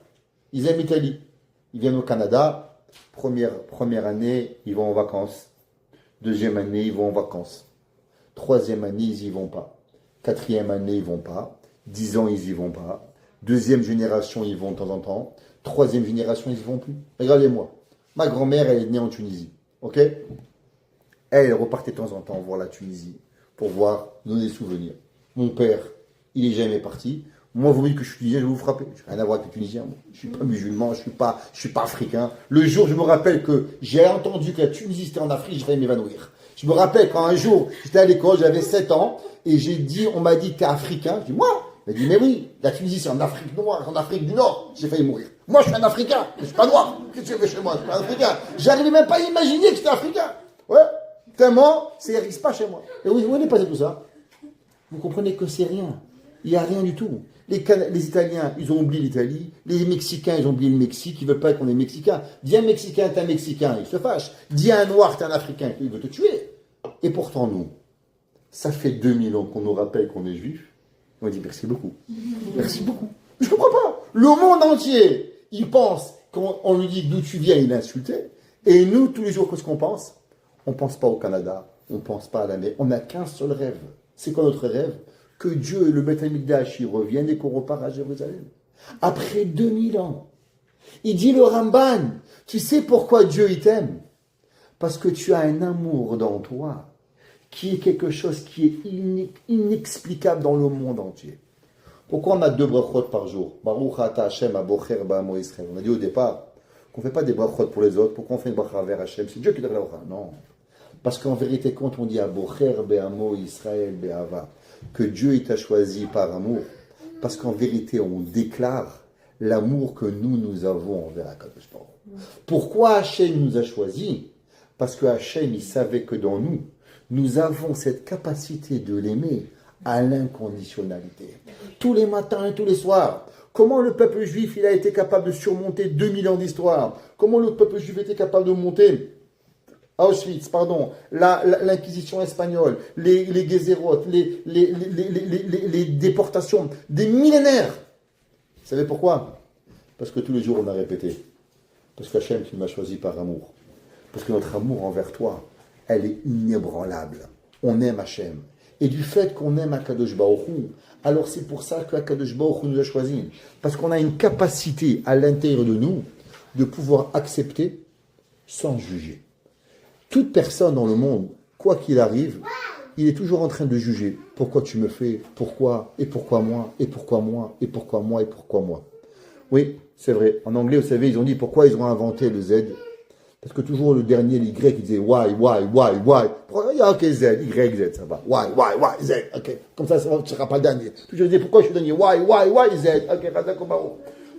[SPEAKER 1] ils aiment l'Italie, ils viennent au Canada, première année, ils vont en vacances, deuxième année, ils vont en vacances, troisième année, ils n'y vont pas, quatrième année, ils vont pas, 10 ans, ils n'y vont pas, deuxième génération, ils vont de temps en temps, troisième génération, ils n'y vont plus. Regardez-moi, ma grand-mère, elle est née en Tunisie, ok? Elle repartait de temps en temps voir la Tunisie, pour voir, donner des souvenirs. Mon père, il n'est jamais parti. Moi, vous me dites que je suis tunisien, je vais vous frapper. Je n'ai rien à voir avec les Tunisiens. Moi. Je ne suis pas musulman, je ne suis pas africain. Le jour, je me rappelle que j'ai entendu que la Tunisie c'était en Afrique, j'ai failli m'évanouir. Je me rappelle quand un jour, j'étais à l'école, j'avais 7 ans, et on m'a dit, t'es africain. Je dis, moi? Il m'a dit, mais oui, la Tunisie c'est en Afrique noire, en Afrique du Nord. J'ai failli mourir. Moi, je suis un Africain, mais je ne suis pas noir. Qu'est-ce que tu fais chez moi? Je suis pas un Africain. J'arrivais même pas à imaginer que j'étais africain. Ouais. Tellement, ça n'arrive pas chez moi. Et oui, où est passé tout ça? Vous comprenez que c'est rien. Il n'y a rien du tout. Les Italiens, ils ont oublié l'Italie. Les Mexicains, ils ont oublié le Mexique. Ils ne veulent pas qu'on est Mexicain. Dis un Mexicain, t'es un Mexicain, il se fâche. Dis un Noir, t'es un Africain, il veut te tuer. Et pourtant, nous, ça fait 2000 ans qu'on nous rappelle qu'on est juifs. On dit merci beaucoup. Merci beaucoup. Je ne comprends pas. Le monde entier, il pense qu'on lui dit d'où tu viens, il est insulté. Et nous, tous les jours, qu'est-ce qu'on pense? On ne pense pas au Canada. On ne pense pas à la mer. On n'a qu'un seul rêve. C'est quoi notre rêve? Que Dieu et le Beth Amikdash y reviennent et qu'on repart à Jérusalem. Après 2000 ans. Il dit le Ramban, tu sais pourquoi Dieu il t'aime? Parce que tu as un amour dans toi qui est quelque chose qui est inexplicable dans le monde entier. Pourquoi on a 2 brachot par jour? Baruch ata Hashem abocher ba'amo Israël. On a dit au départ qu'on ne fait pas des brachot pour les autres. Pourquoi on fait une bracha vers Hashem? C'est Dieu qui donne la bracha. Non. Parce qu'en vérité, quand on dit abocher ba'amo Israël be'ava, que Dieu t'a choisi par amour, parce qu'en vérité, on déclare l'amour que nous avons envers Akadosh Baruch Hu. Pourquoi Hachem nous a choisis? Parce que Hachem, il savait que dans nous, nous avons cette capacité de l'aimer à l'inconditionnalité. Tous les matins et tous les soirs. Comment le peuple juif il a été capable de surmonter 2000 ans d'histoire? Comment le peuple juif a été capable de monter Auschwitz, l'inquisition espagnole, les Gézérot, les déportations, des millénaires. Vous savez pourquoi? Parce que tous les jours on a répété. Parce qu'Hachem, tu m'as choisi par amour. Parce que notre amour envers toi, elle est inébranlable. On aime Hachem. Et du fait qu'on aime Akadosh Baruch Hu, alors c'est pour ça qu'Akadosh Baruch Hu nous a choisis. Parce qu'on a une capacité à l'intérieur de nous de pouvoir accepter sans juger. Toute personne dans le monde, quoi qu'il arrive, il est toujours en train de juger. Pourquoi tu me fais? Pourquoi? Et pourquoi moi? Et pourquoi moi? Et pourquoi moi? Et pourquoi moi? Oui, c'est vrai. En anglais, vous savez, ils ont dit pourquoi ils ont inventé le Z. Parce que toujours le dernier, l'Y, il disait why. Il y a ok, Z, Y, Z, ça va. Why, Z, ok. Comme ça ne sera pas le dernier. Toujours dire pourquoi je suis le dernier? Why, Z, ok,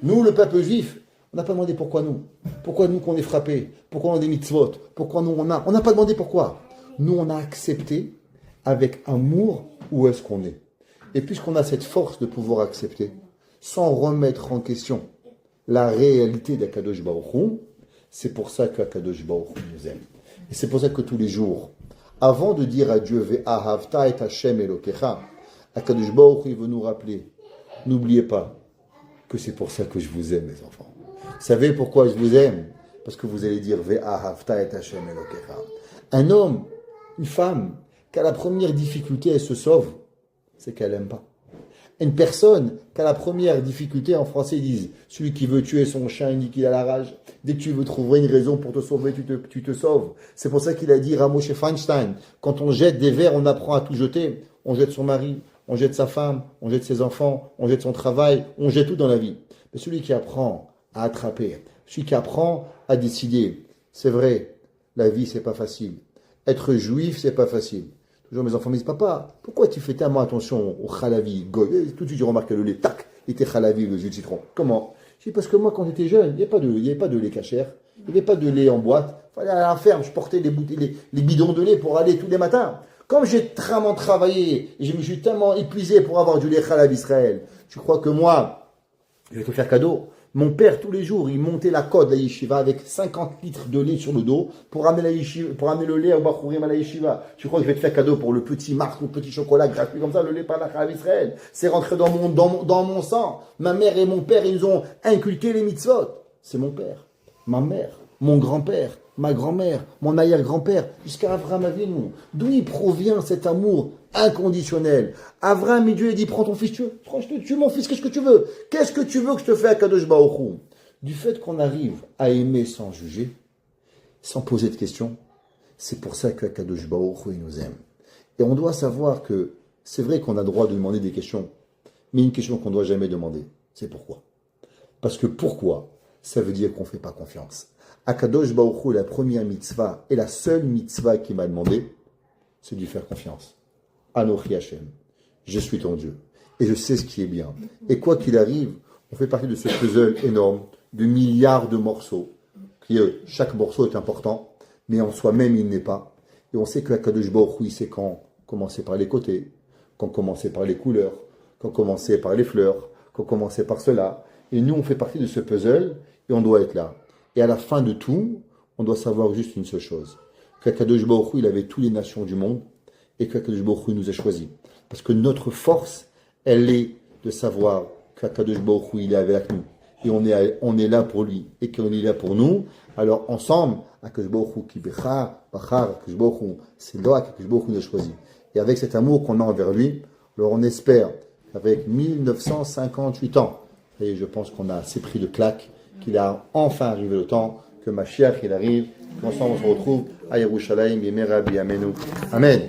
[SPEAKER 1] nous, le peuple juif, on n'a pas demandé pourquoi nous. Pourquoi nous qu'on est frappés? Pourquoi on a des mitzvot? Pourquoi nous on a? On n'a pas demandé pourquoi. Nous, on a accepté avec amour où est-ce qu'on est. Et puisqu'on a cette force de pouvoir accepter, sans remettre en question la réalité d'Akadosh Baruch Hu, c'est pour ça qu'Akadosh Baruch Hu nous aime. Et c'est pour ça que tous les jours, avant de dire à Dieu Ve'ahavta et Hashem Elokecha, Akadosh Baruch Hu il veut nous rappeler, n'oubliez pas que c'est pour ça que je vous aime, mes enfants. Vous savez pourquoi je vous aime? Parce que vous allez dire Ve'ahavta et Hashem Elokecha. Un homme, une femme, qu'à la première difficulté, elle se sauve, c'est qu'elle n'aime pas. Une personne qu'à la première difficulté, en français, ils disent celui qui veut tuer son chien, il dit qu'il a la rage. Dès que tu veux trouver une raison pour te sauver, tu te sauves. C'est pour ça qu'il a dit Ramoshe Feinstein, quand on jette des verres, on apprend à tout jeter. On jette son mari, on jette sa femme, on jette ses enfants, on jette son travail, on jette tout dans la vie. Mais celui qui apprend à attraper, celui qui apprend à décider, c'est vrai, la vie, c'est pas facile. Être juif, c'est pas facile. Toujours mes enfants me disent, papa, pourquoi tu fais tellement attention au chalavi, goy? Tout de suite, je remarque le lait, tac, il était chalavi, le jus de citron. Comment? Je dis, parce que moi, quand j'étais jeune, il n'y avait pas de lait cachère, il n'y avait pas de lait en boîte. Il fallait aller à la ferme, je portais les bidons de lait pour aller tous les matins. Comme j'ai tellement travaillé, et je me suis tellement épuisé pour avoir du lait chalav Israël, tu crois que moi, je vais te faire cadeau? Mon père, tous les jours, il montait la côte de la yeshiva avec 50 litres de lait sur le dos pour amener le lait au Bachurim à la yeshiva. Tu crois que je vais te faire cadeau pour le petit Mars ou le petit chocolat gratuit comme ça, le lait par la Chalav Israël? C'est rentré dans mon sang. Ma mère et mon père, ils nous ont inculqué les mitzvot. C'est mon père, ma mère, mon grand-père, ma grand-mère, mon arrière-grand-père, jusqu'à Avraham Avinu. D'où il provient cet amour inconditionnel? Avraham, Dieu, il dit, prends ton fils, tu veux? Prends, je te tue mon fils, qu'est-ce que tu veux? Qu'est-ce que tu veux que je te fasse à Kadosh Baruch Hu? Du fait qu'on arrive à aimer sans juger, sans poser de questions, c'est pour ça que Kadosh Baruch Hu, il nous aime. Et on doit savoir que c'est vrai qu'on a le droit de demander des questions, mais une question qu'on ne doit jamais demander, c'est pourquoi? Parce que pourquoi, ça veut dire qu'on ne fait pas confiance. Akadosh Baruch Hu, la première mitzvah et la seule mitzvah qu'il m'a demandé, c'est de lui faire confiance. Anochi Hashem, je suis ton Dieu, et je sais ce qui est bien. Et quoi qu'il arrive, on fait partie de ce puzzle énorme, de milliards de morceaux, qui chaque morceau est important, mais en soi-même il n'est pas. Et on sait que Akadosh Baruch Hu, il sait quand commencer par les côtés, quand commencer par les couleurs, quand commencer par les fleurs, quand commencer par cela. Et nous, on fait partie de ce puzzle, et on doit être là. Et à la fin de tout, on doit savoir juste une seule chose, qu'Akadosh Baruch Hu, il avait toutes les nations du monde, et qu'Akadosh Baruch Hu nous a choisis. Parce que notre force, elle est de savoir qu'Akadosh Baruch Hu, il est avec nous. Et on est là pour lui. Et qu'on est là pour nous. Alors ensemble, Akadosh Baruch Hu, qui bechar, Akadosh Baruch Hu, c'est là qu'Akadosh Baruch Hu nous a choisis. Et avec cet amour qu'on a envers lui, alors on espère qu'avec 1958 ans, et je pense qu'on a assez pris de claques, qu'il a enfin arrivé le temps que Mashiach il arrive, qu'ensemble on se retrouve à Yerushalayim, Yemei Rabbi Amenu. Amen.